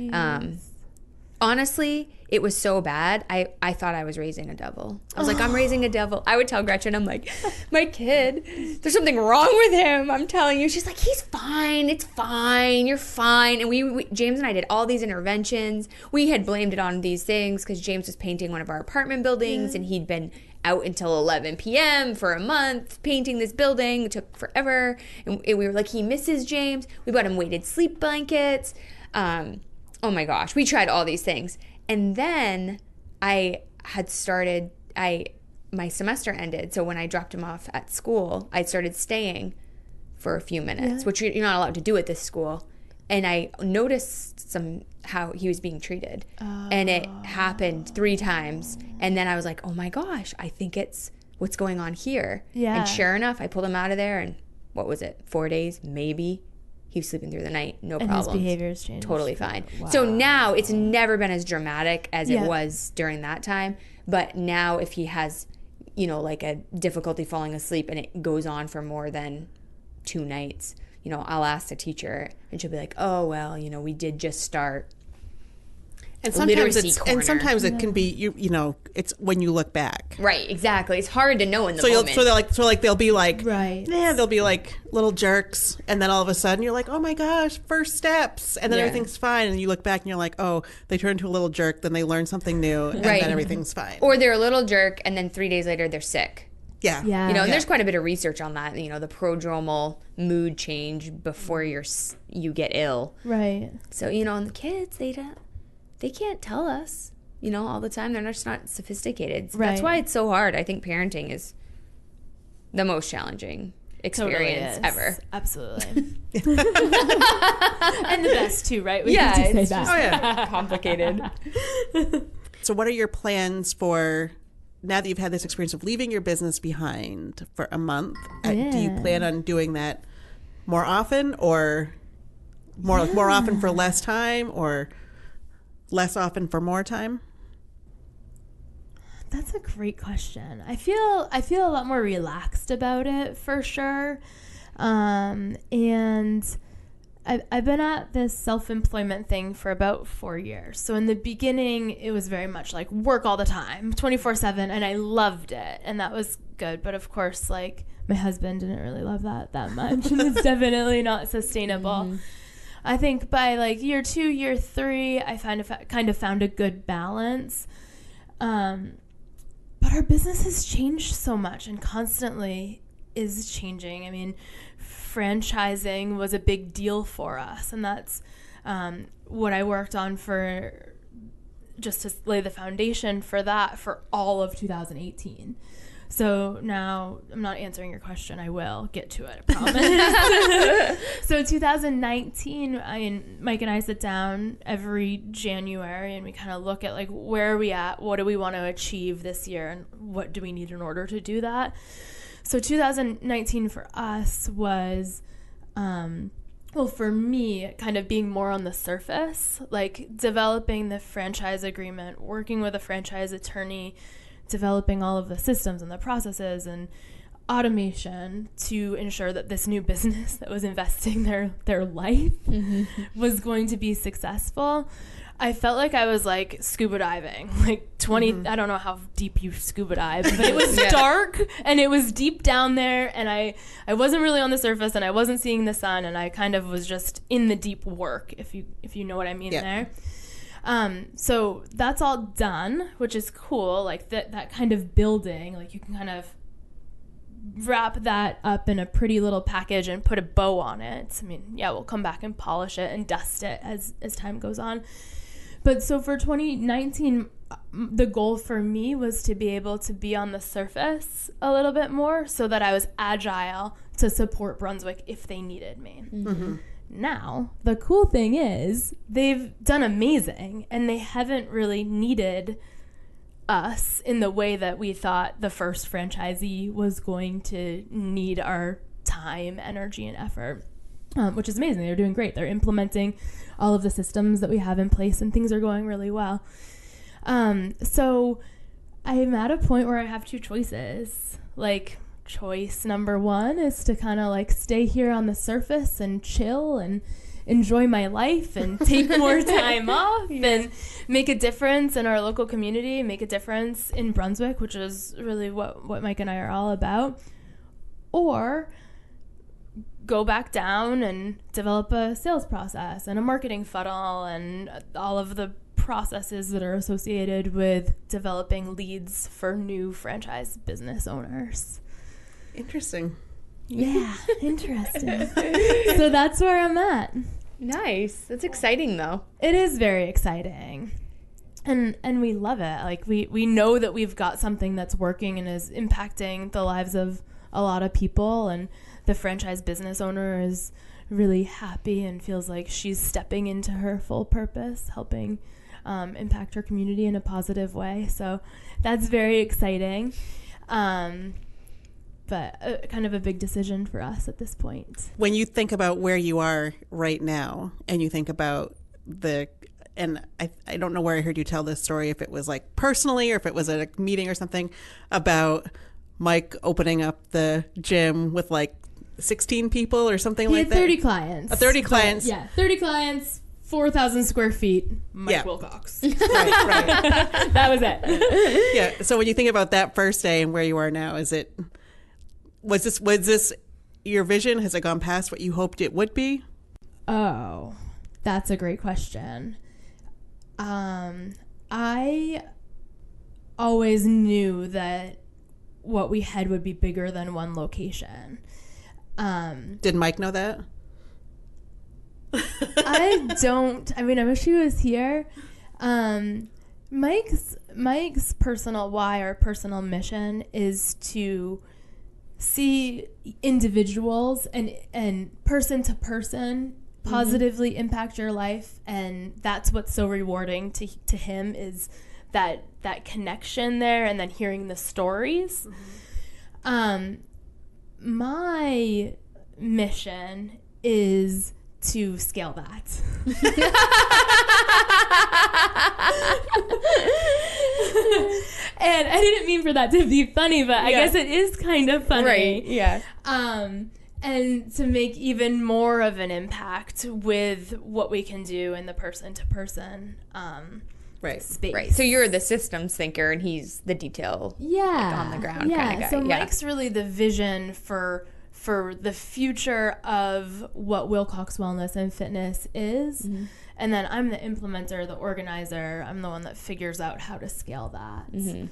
[SPEAKER 2] Honestly, it was so bad. I thought I was raising a devil. I was like, I'm raising a devil. I would tell Gretchen, I'm like, my kid, there's something wrong with him. I'm telling you. She's like, he's fine. It's fine. You're fine. And we James and I did all these interventions. We had blamed it on these things because James was painting one of our apartment buildings and he'd been out until 11 p.m. for a month painting this building. It took forever. And we were like, he misses James. We bought him weighted sleep blankets. Oh my gosh, we tried all these things. And then my semester ended. So when I dropped him off at school, I started staying for a few minutes, which you're not allowed to do at this school. And I noticed how he was being treated. And it happened 3 times. And then I was like, oh my gosh, I think it's what's going on here. Yeah. And sure enough, I pulled him out of there, and what was it, 4 days, maybe? He was sleeping through the night, no problems.
[SPEAKER 3] And his behavior's changed.
[SPEAKER 2] Totally fine.
[SPEAKER 3] Wow.
[SPEAKER 2] So now it's never been as dramatic as it was during that time. But now if he has you know, like a difficulty falling asleep and it goes on for more than 2 nights, you know, I'll ask the teacher and she'll be like, oh, well, you know, we did just start.
[SPEAKER 1] And sometimes it can be, you know, it's when you look back.
[SPEAKER 2] Right, exactly. It's hard to know in the moment.
[SPEAKER 1] They'll be like,
[SPEAKER 4] right.
[SPEAKER 1] Yeah, they'll be like little jerks. And then all of a sudden you're like, oh my gosh, first steps. And then everything's fine. And you look back and you're like, oh, they turned into a little jerk. Then they learned something new. And then everything's fine.
[SPEAKER 2] Or they're a little jerk and then 3 days later they're sick.
[SPEAKER 1] Yeah.
[SPEAKER 2] You know, and there's quite a bit of research on that, you know, the prodromal mood change before you get ill.
[SPEAKER 4] Right.
[SPEAKER 2] So, you know, and the kids, they can't tell us, you know, all the time. They're just not sophisticated. So that's why it's so hard. I think parenting is the most challenging experience ever.
[SPEAKER 3] Absolutely. And the best too, right? We
[SPEAKER 2] yeah,
[SPEAKER 3] say
[SPEAKER 2] it's
[SPEAKER 3] that.
[SPEAKER 2] just complicated.
[SPEAKER 1] So what are your plans for, now that you've had this experience of leaving your business behind for a month? Do you plan on doing that more often, or more often for less time, or less often for more time?
[SPEAKER 4] That's a great question. I feel a lot more relaxed about it for sure. And I've been at this self-employment thing for about 4 years. So in the beginning, it was very much like work all the time, 24/7, and I loved it. And that was good. But of course, like, my husband didn't really love that much. And it's definitely not sustainable. Mm-hmm. I think by like year 2, year 3, I kind of found a good balance. But our business has changed so much and constantly is changing. I mean, franchising was a big deal for us, and that's what I worked on for, just to lay the foundation for that for all of 2018. So now, I'm not answering your question. I will get to it, I promise. So 2019, Mike and I sit down every January and we kind of look at, like, where are we at? What do we want to achieve this year? And what do we need in order to do that? So 2019 for us was, well, for me, kind of being more on the surface, like developing the franchise agreement, working with a franchise attorney, developing all of the systems and the processes and automation to ensure that this new business that was investing their life was going to be successful. I felt like I was like scuba diving, like 20, I don't know how deep you scuba dive, but it was dark and it was deep down there, and I wasn't really on the surface and I wasn't seeing the sun, and I kind of was just in the deep work, if you know what I mean there. So that's all done, which is cool. Like that kind of building, like you can kind of wrap that up in a pretty little package and put a bow on it. I mean, yeah, we'll come back and polish it and dust it as time goes on. But so for 2019, the goal for me was to be able to be on the surface a little bit more so that I was agile to support Brunswick if they needed me. Mm-hmm. Now, the cool thing is they've done amazing, and they haven't really needed us in the way that we thought the first franchisee was going to need our time, energy, and effort, which is amazing. They're doing great. They're implementing all of the systems that we have in place, and things are going really well. So I'm at a point where I have 2 choices. Like, choice number 1 is to kind of like stay here on the surface and chill and enjoy my life and take more time off and make a difference in our local community, make a difference in Brunswick, which is really what Mike and I are all about. Or go back down and develop a sales process and a marketing funnel and all of the processes that are associated with developing leads for new franchise business owners.
[SPEAKER 1] Interesting.
[SPEAKER 4] Yeah, interesting. So that's where I'm at.
[SPEAKER 2] Nice. That's exciting, though.
[SPEAKER 4] It is very exciting. And we love it. Like, we know that we've got something that's working and is impacting the lives of a lot of people, and the franchise business owner is really happy and feels like she's stepping into her full purpose, helping impact her community in a positive way. So that's very exciting. But kind of a big decision for us at this point.
[SPEAKER 1] When you think about where you are right now, and you think about the and I don't know where I heard you tell this story, if it was like personally or if it was at a meeting or something, about Mike opening up the gym with like 16 people or something like that.
[SPEAKER 4] 30 clients.
[SPEAKER 1] 30 clients.
[SPEAKER 4] Yeah, 30 clients, 4,000 square feet. Mike Wilcox.
[SPEAKER 1] Right.
[SPEAKER 4] That was it.
[SPEAKER 1] Yeah. So when you think about that first day and where you are now, was this your vision? Has it gone past what you hoped it would be?
[SPEAKER 4] Oh, that's a great question. I always knew that what we had would be bigger than one location.
[SPEAKER 1] Did Mike know that?
[SPEAKER 4] I wish he was here. Mike's personal why or personal mission is to see individuals and person to person positively impact your life, and that's what's so rewarding to him, is that connection there, and then hearing the stories. My mission is to scale that. And I didn't mean for that to be funny, but I guess it is kind of funny.
[SPEAKER 2] Right, yeah.
[SPEAKER 4] And to make even more of an impact with what we can do in the person-to-person space.
[SPEAKER 2] Right. So you're the systems thinker and he's the detail on the ground kind of guy.
[SPEAKER 4] So Mike's really the vision for the future of what Wilcox Wellness and Fitness is. Mm-hmm. And then I'm the implementer, the organizer. I'm the one that figures out how to scale that. Mm-hmm.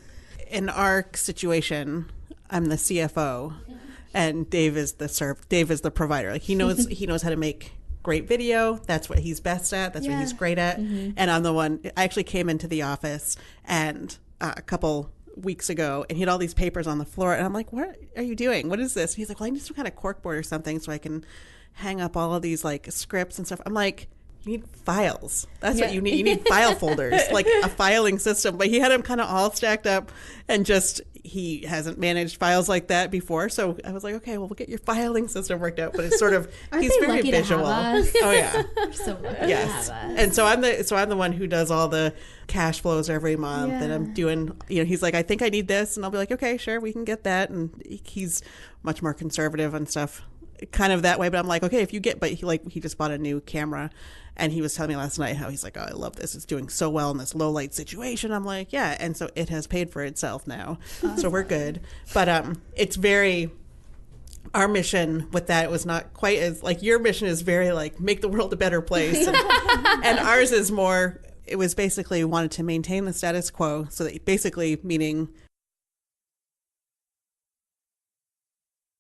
[SPEAKER 1] In our situation, I'm the CFO, and Dave is the provider. Like he knows how to make great video. That's what he's best at. That's what he's great at. Mm-hmm. And I'm the one. I actually came into the office and a couple weeks ago, and he had all these papers on the floor, and I'm like, "What are you doing? What is this?" And he's like, "Well, I need some kind of corkboard or something so I can hang up all of these like scripts and stuff." I'm like, "You need files. That's what you need. You need file folders, like a filing system." But he had them kind of all stacked up, and he hasn't managed files like that before. So I was like, "Okay, well, we'll get your filing system worked out." But it's sort of he's very visual.
[SPEAKER 4] Oh
[SPEAKER 1] yeah,
[SPEAKER 4] so lucky
[SPEAKER 1] yes.
[SPEAKER 4] to have us.
[SPEAKER 1] And so I'm the one who does all the cash flows every month, and I'm doing. He's like, "I think I need this," and I'll be like, "Okay, sure, we can get that." And he's much more conservative and stuff, kind of that way. But I'm like, "Okay, if you get," but he just bought a new camera. And he was telling me last night how he's like, "Oh, I love this. It's doing so well in this low light situation." I'm like, "Yeah." And so it has paid for itself now. So we're good. But it's very, our mission with that was not quite as, like, your mission is very like make the world a better place. And ours is more, it was basically wanted to maintain the status quo. So that basically meaning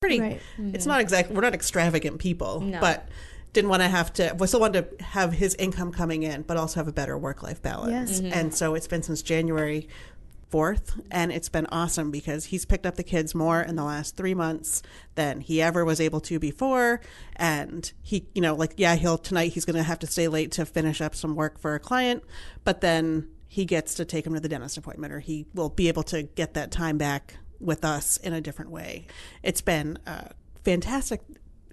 [SPEAKER 1] pretty, it's not exactly, we're not extravagant people, but didn't want to we still wanted to have his income coming in, but also have a better work-life balance. Yes. And so it's been since January 4th, and it's been awesome because he's picked up the kids more in the last 3 months than he ever was able to before. And he, tonight he's going to have to stay late to finish up some work for a client, but then he gets to take him to the dentist appointment, or he will be able to get that time back with us in a different way. It's been fantastic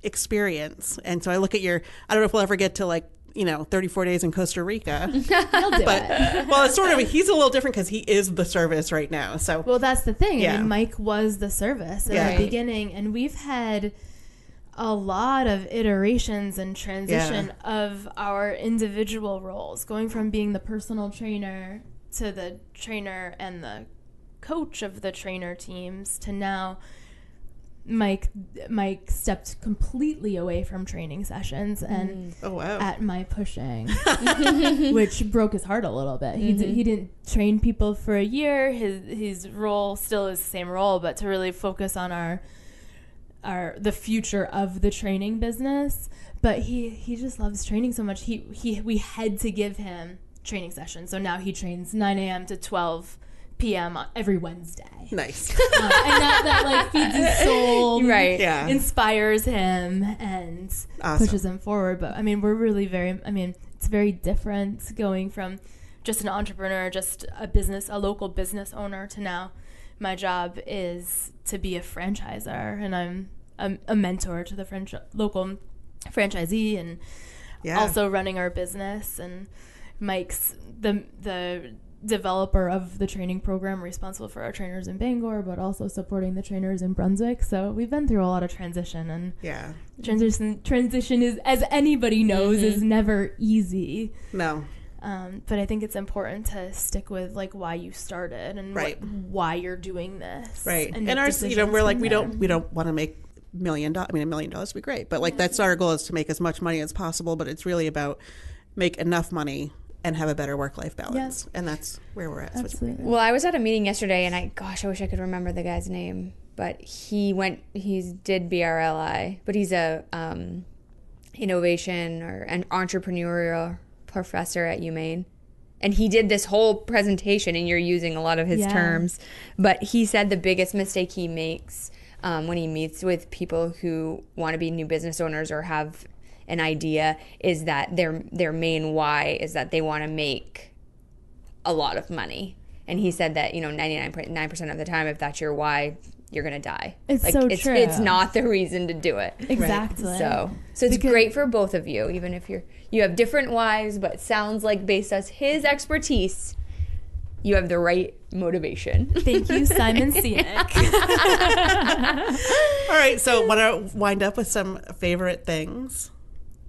[SPEAKER 1] experience. And so I look at I don't know if we'll ever get to 34 days in Costa Rica.
[SPEAKER 4] He'll do it.
[SPEAKER 1] Well, it's sort of, he's a little different because he is the service right now. So
[SPEAKER 4] well, that's the thing. I mean, Mike was the service at the beginning, and we've had a lot of iterations and transition of our individual roles, going from being the personal trainer to the trainer and the coach of the trainer teams to now Mike stepped completely away from training sessions and at my pushing, which broke his heart a little bit. He didn't train people for a year. His role still is the same role, but to really focus on the future of the training business. But he just loves training so much. We had to give him training sessions, so now he trains 9 a.m. to 12 p.m. every Wednesday.
[SPEAKER 1] Nice.
[SPEAKER 4] And that feeds his soul,
[SPEAKER 2] right?
[SPEAKER 4] Yeah, inspires him and pushes him forward. But I mean, we're really it's very different going from just an entrepreneur, just a local business owner, to now my job is to be a franchisor, and I'm a mentor to the local franchisee, and also running our business and Mike's the developer of the training program, responsible for our trainers in Bangor, but also supporting the trainers in Brunswick. So we've been through a lot of transition, and transition is, as anybody knows, is never easy.
[SPEAKER 1] No.
[SPEAKER 4] But I think it's important to stick with like why you started and why you're doing this.
[SPEAKER 1] Right. And our, we're like, we don't want to make $1 million. I mean, $1 million would be great, but like that's our goal, is to make as much money as possible. But it's really about make enough money and have a better work-life balance. Yeah. And that's where we're at.
[SPEAKER 2] Absolutely. Well, I was at a meeting yesterday, and I wish I could remember the guy's name, but he did BRLI, but he's a innovation or an entrepreneurial professor at UMaine. And he did this whole presentation, and you're using a lot of his terms. But he said the biggest mistake he makes when he meets with people who want to be new business owners or have an idea is that their main why is that they want to make a lot of money. And he said that 99.9% of the time, if that's your why, you're gonna die.
[SPEAKER 4] It's true.
[SPEAKER 2] It's not the reason to do it.
[SPEAKER 4] Exactly.
[SPEAKER 2] Right? So it's great for both of you, even if you have different whys, but it sounds like based on his expertise, you have the right motivation.
[SPEAKER 4] Thank you, Simon Sinek.
[SPEAKER 1] All right, so want to wind up with some favorite things?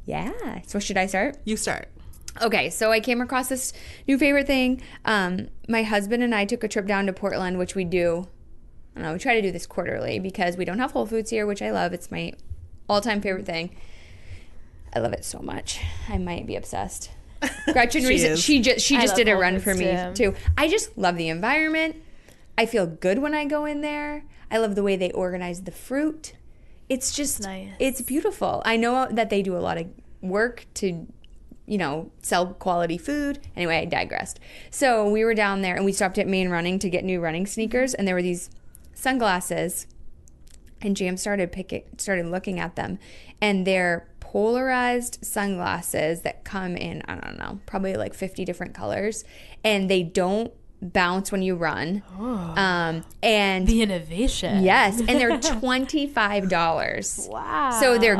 [SPEAKER 2] Yeah. So should I start?
[SPEAKER 1] You start.
[SPEAKER 2] Okay, so I came across this new favorite thing. My husband and I took a trip down to Portland, which we do. I don't know, we try to do this quarterly because we don't have Whole Foods here, which I love. It's my all-time favorite thing. I love it so much. I might be obsessed. Gretchen, she just did a run for me too. I just love the environment. I feel good when I go in there. I love the way they organize the fruit. It's just nice. It's beautiful. I know that they do a lot of work to, sell quality food. Anyway, I digressed. So we were down there and we stopped at Main Running to get new running sneakers, and there were these sunglasses, and James started looking at them, and they're polarized sunglasses that come in, I don't know, probably like 50 different colors, and they don't bounce when you run. And
[SPEAKER 4] the innovation.
[SPEAKER 2] Yes, and they're $25.
[SPEAKER 4] Wow.
[SPEAKER 2] So they're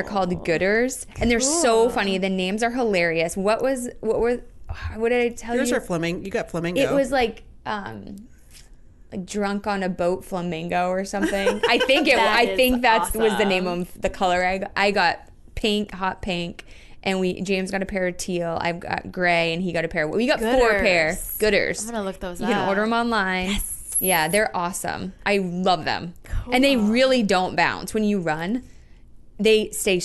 [SPEAKER 2] called goodrs, and they're so funny. The names are hilarious. What did I tell you?
[SPEAKER 1] Yours are flamingo. You got flamingo.
[SPEAKER 2] It was like drunk on a boat flamingo or something. I think that
[SPEAKER 4] awesome.
[SPEAKER 2] was the name of the color. I got pink, hot pink, and James got a pair of teal. I've got gray, and he got a pair. We got 4 pair goodrs.
[SPEAKER 4] I'm gonna look those up.
[SPEAKER 2] You can order them online. Yes. Yeah, they're awesome. I love them. Cool. And they really don't bounce when you run. They stay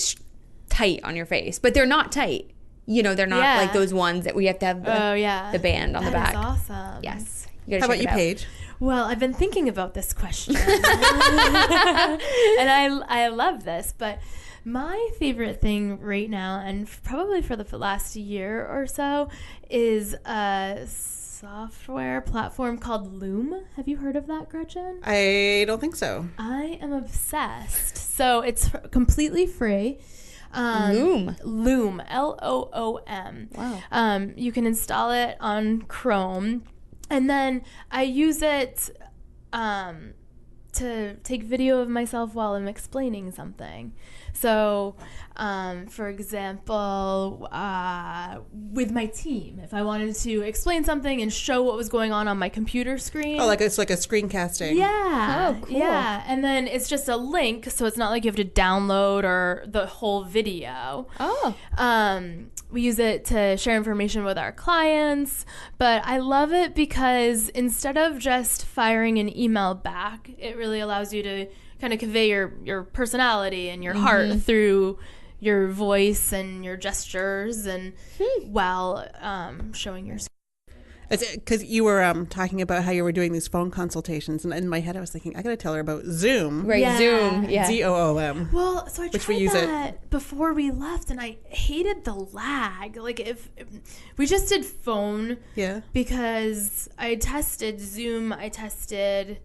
[SPEAKER 2] tight on your face, but they're not tight. They're not like those ones that we have to have the band on the back.
[SPEAKER 4] That's awesome.
[SPEAKER 2] Yes.
[SPEAKER 1] How about you, Paige?
[SPEAKER 4] Well, I've been thinking about this question, and I love this, but my favorite thing right now, and probably for the last year or so, is a software platform called Loom. Have you heard of that, Gretchen?
[SPEAKER 1] I don't think so.
[SPEAKER 4] I am obsessed. So it's completely free. Loom, Loom. Wow. You can install it on Chrome, and then I use it to take video of myself while I'm explaining something. So, for example, with my team, if I wanted to explain something and show what was going on my computer screen.
[SPEAKER 1] Oh, it's like a screencasting.
[SPEAKER 4] Yeah.
[SPEAKER 2] Oh, cool.
[SPEAKER 4] Yeah. And then it's just a link, so it's not like you have to download or the whole video.
[SPEAKER 2] Oh.
[SPEAKER 4] We use it to share information with our clients, but I love it because instead of just firing an email back, it really allows you to kind of convey your personality and your heart through your voice and your gestures, and while showing your.
[SPEAKER 1] Because you were talking about how you were doing these phone consultations, and in my head I was thinking, I got to tell her about Zoom.
[SPEAKER 2] Right, yeah. Zoom. Yeah.
[SPEAKER 1] ZOOM.
[SPEAKER 4] Well, so I tried that before we left, and I hated the lag. Like if we just did phone, because I tested Zoom, I tested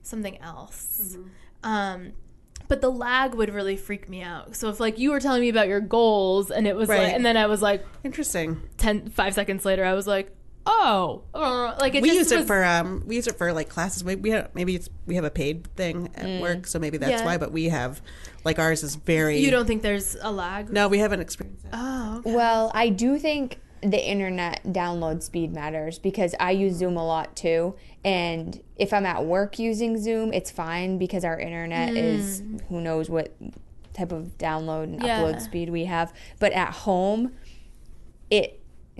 [SPEAKER 4] something else. But the lag would really freak me out. So if you were telling me about your goals, and it was and then I was like,
[SPEAKER 1] interesting.
[SPEAKER 4] 5 seconds later, I was like, oh,
[SPEAKER 1] we use it for like classes. We have a paid thing at work, so maybe that's why. But we have ours is very.
[SPEAKER 4] You don't think there's a lag?
[SPEAKER 1] No, we haven't experienced that.
[SPEAKER 4] Oh, okay.
[SPEAKER 2] Well, I do think the internet download speed matters, because I use Zoom a lot too. And if I'm at work using Zoom, it's fine because our internet is who knows what type of download and upload speed we have. But at home,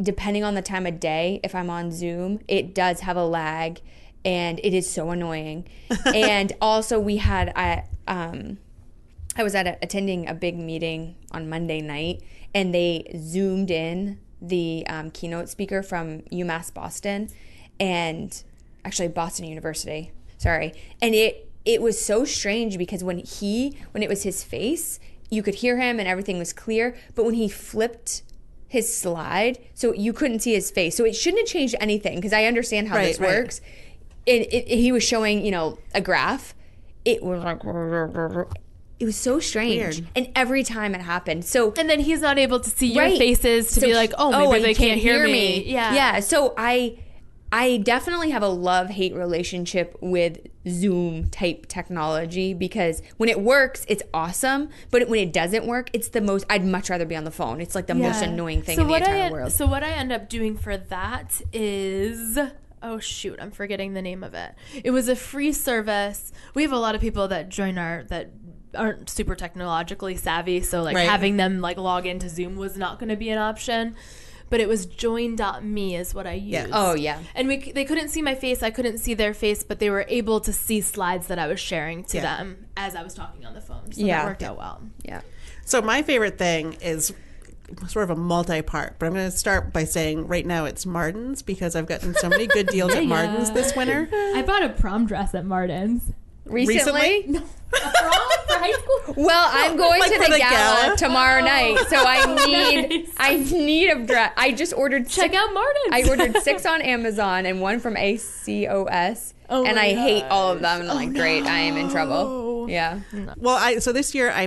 [SPEAKER 2] depending on the time of day, if I'm on Zoom, it does have a lag, and it is so annoying. And also I was attending a big meeting on Monday night, and they zoomed in the keynote speaker from UMass Boston, and actually Boston University, sorry. And it was so strange because when it was his face, you could hear him and everything was clear, but when he flipped his slide, so you couldn't see his face. So it shouldn't have changed anything, because I understand how this works. He was showing, a graph. It was like, it was so strange. Weird. And every time it happened. And
[SPEAKER 3] then he's not able to see your faces to be like, maybe they can't hear me. Yeah.
[SPEAKER 2] Yeah. So I definitely have a love-hate relationship with Zoom type technology, because when it works, it's awesome. But when it doesn't work, it's the most, I'd much rather be on the phone. It's like the most annoying thing in the entire world.
[SPEAKER 3] So what I end up doing for that is, oh shoot, I'm forgetting the name of it. It was a free service. We have a lot of people that join that aren't super technologically savvy. So having them log into Zoom was not going to be an option. But it was join.me is what I used.
[SPEAKER 2] Yeah. Oh, yeah.
[SPEAKER 3] And they couldn't see my face. I couldn't see their face, but they were able to see slides that I was sharing to them as I was talking on the phone. So that worked out well.
[SPEAKER 2] Yeah.
[SPEAKER 1] So my favorite thing is sort of a multi-part, but I'm going to start by saying right now it's Marden's, because I've gotten so many good deals at Marden's this winter.
[SPEAKER 4] I bought a prom dress at Marden's.
[SPEAKER 2] Recently?
[SPEAKER 4] No. A prom for high school?
[SPEAKER 2] Well, I'm going to the gala tomorrow night, so I need a dress. I just ordered
[SPEAKER 3] Check out Marden's.
[SPEAKER 2] I ordered 6 on Amazon and 1 from ACOS, and I hate all of them. And I'm like, great, I am in trouble. Yeah.
[SPEAKER 1] Well, so this year I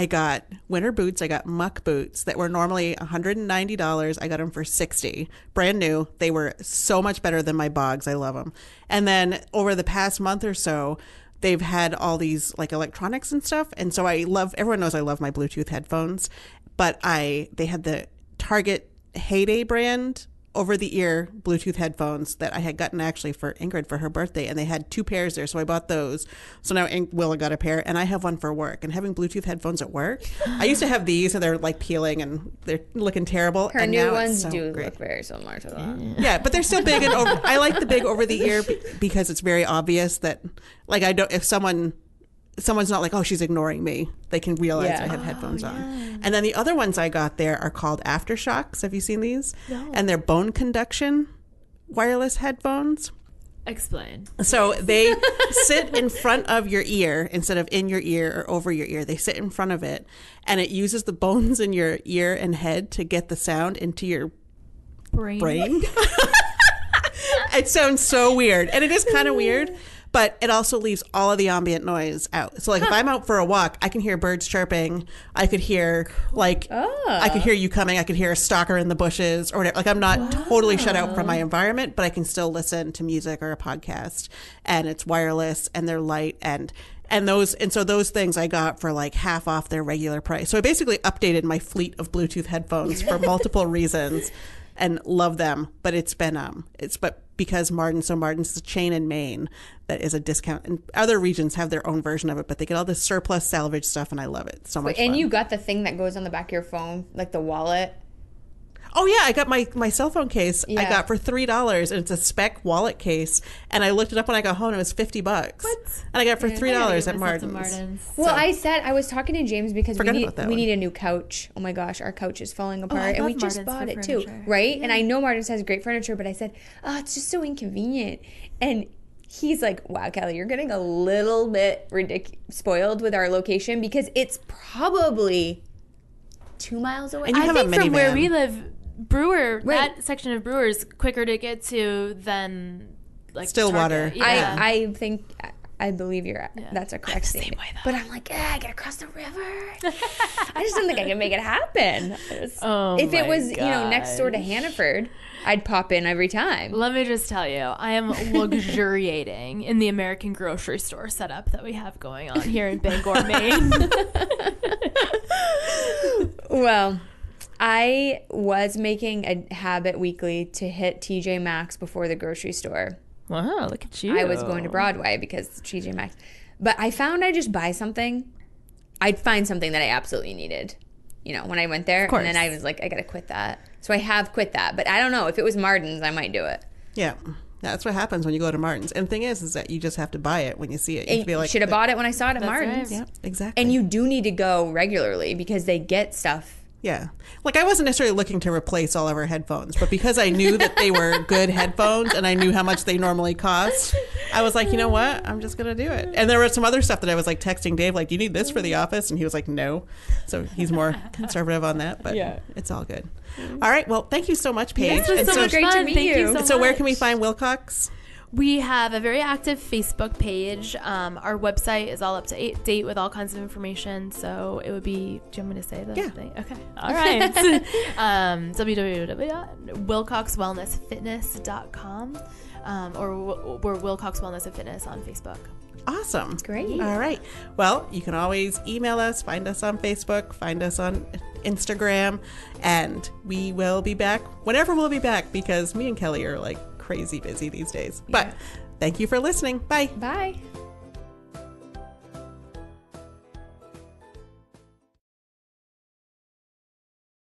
[SPEAKER 1] got winter boots. I got Muck boots that were normally $190. I got them for $60. Brand new. They were so much better than my bogs. I love them. And then over the past month or so, they've had all these electronics and stuff. And so everyone knows I love my Bluetooth headphones, but they had the Target Heyday brand over-the-ear Bluetooth headphones that I had gotten actually for Ingrid for her birthday, and they had 2 pairs there, so I bought those. So now Willa got a pair, and I have one for work. And having Bluetooth headphones at work, I used to have these, and they're peeling, and they're looking terrible.
[SPEAKER 2] Her
[SPEAKER 1] and
[SPEAKER 2] new
[SPEAKER 1] now
[SPEAKER 2] ones do look very similar to that.
[SPEAKER 1] Yeah, but they're still big, and I like the big over-the-ear because it's very obvious that, if someone's not like, oh, she's ignoring me, they can realize I have headphones on. And then the other ones I got there are called Aftershokz. Have you seen these?
[SPEAKER 3] No.
[SPEAKER 1] And they're bone-conduction wireless headphones.
[SPEAKER 3] Explain.
[SPEAKER 1] So they sit in front of your ear instead of in your ear or over your ear. They sit in front of it, and it uses the bones in your ear and head to get the sound into your brain. It sounds so weird, and it is kind of weird. But it also leaves all of the ambient noise out. So if I'm out for a walk, I can hear birds chirping. I could hear I could hear you coming. I could hear a stalker in the bushes or whatever. I'm not totally shut out from my environment, but I can still listen to music or a podcast. And it's wireless, and they're light, and so those things I got for half off their regular price. So I basically updated my fleet of Bluetooth headphones for multiple reasons, and love them. But it's been because Marden's is a chain in Maine that is a discount, and other regions have their own version of it, but they get all this surplus salvage stuff, and I love it so much.
[SPEAKER 2] And you got the thing that goes on the back of your phone, like the wallet.
[SPEAKER 1] Oh yeah, I got my cell phone case. I got for $3, and it's a Speck wallet case. And I looked it up when I got home, and it was $50. What? And I got it for $3 at Marden's.
[SPEAKER 2] Well, I was talking to James because we need a new couch. Oh my gosh, our couch is falling apart, and we just bought it too, right? Yeah. And I know Marden's has great furniture, but I said, it's just so inconvenient. And he's like, wow, Kelley, you're getting a little bit spoiled with our location, because it's probably 2 miles away.
[SPEAKER 1] And you have
[SPEAKER 3] I think
[SPEAKER 1] a
[SPEAKER 3] from where we live, that section of Brewer is quicker to get to than
[SPEAKER 1] Stillwater.
[SPEAKER 2] Yeah. I believe that's a correct statement. But I'm like, I gotta cross the river. I just don't think I can make it happen. If it was, next door to Hannaford, I'd pop in every time.
[SPEAKER 3] Let me just tell you, I am luxuriating in the American grocery store setup that we have going on here in Bangor, Maine.
[SPEAKER 2] Well, I was making a habit weekly to hit TJ Maxx before the grocery store.
[SPEAKER 3] Wow, look at you.
[SPEAKER 2] I was going to Broadway because TJ Maxx. But I found I just buy something. I'd find something that I absolutely needed, when I went there. And then I was like, I got to quit that. So I have quit that. But I don't know. If it was Marden's, I might do it.
[SPEAKER 1] Yeah. That's what happens when you go to Marden's. And the thing is that you just have to buy it when you see it. You have to be like,
[SPEAKER 2] should have bought it when I saw it at Marden's.
[SPEAKER 1] Right. Yeah, exactly.
[SPEAKER 2] And you do need to go regularly because they get stuff.
[SPEAKER 1] Yeah. Like, I wasn't necessarily looking to replace all of our headphones, but because I knew that they were good headphones and I knew how much they normally cost, I was like, you know what? I'm just going to do it. And there was some other stuff that I was like texting Dave, like, do you need this for the office? And he was like, no. So he's more conservative on that, but it's all good. All right. Well, thank you so much, Paige.
[SPEAKER 3] This was so much
[SPEAKER 2] great
[SPEAKER 3] fun.
[SPEAKER 2] to meet
[SPEAKER 3] Thank
[SPEAKER 2] you.
[SPEAKER 3] you so much.
[SPEAKER 1] So where can we find Wilcox?
[SPEAKER 3] We have a very active Facebook page. Our website is all up to date with all kinds of information. So it would be, do you want me to say the thing? Okay. All right. www.wilcoxwellnessfitness.com or we're Wilcox Wellness and Fitness on Facebook.
[SPEAKER 1] Awesome.
[SPEAKER 2] Great.
[SPEAKER 1] All right. Well, you can always email us, find us on Facebook, find us on Instagram, and we will be back whenever we'll be back because me and Kelley are like crazy busy these days. But thank you for listening. Bye.
[SPEAKER 2] Bye.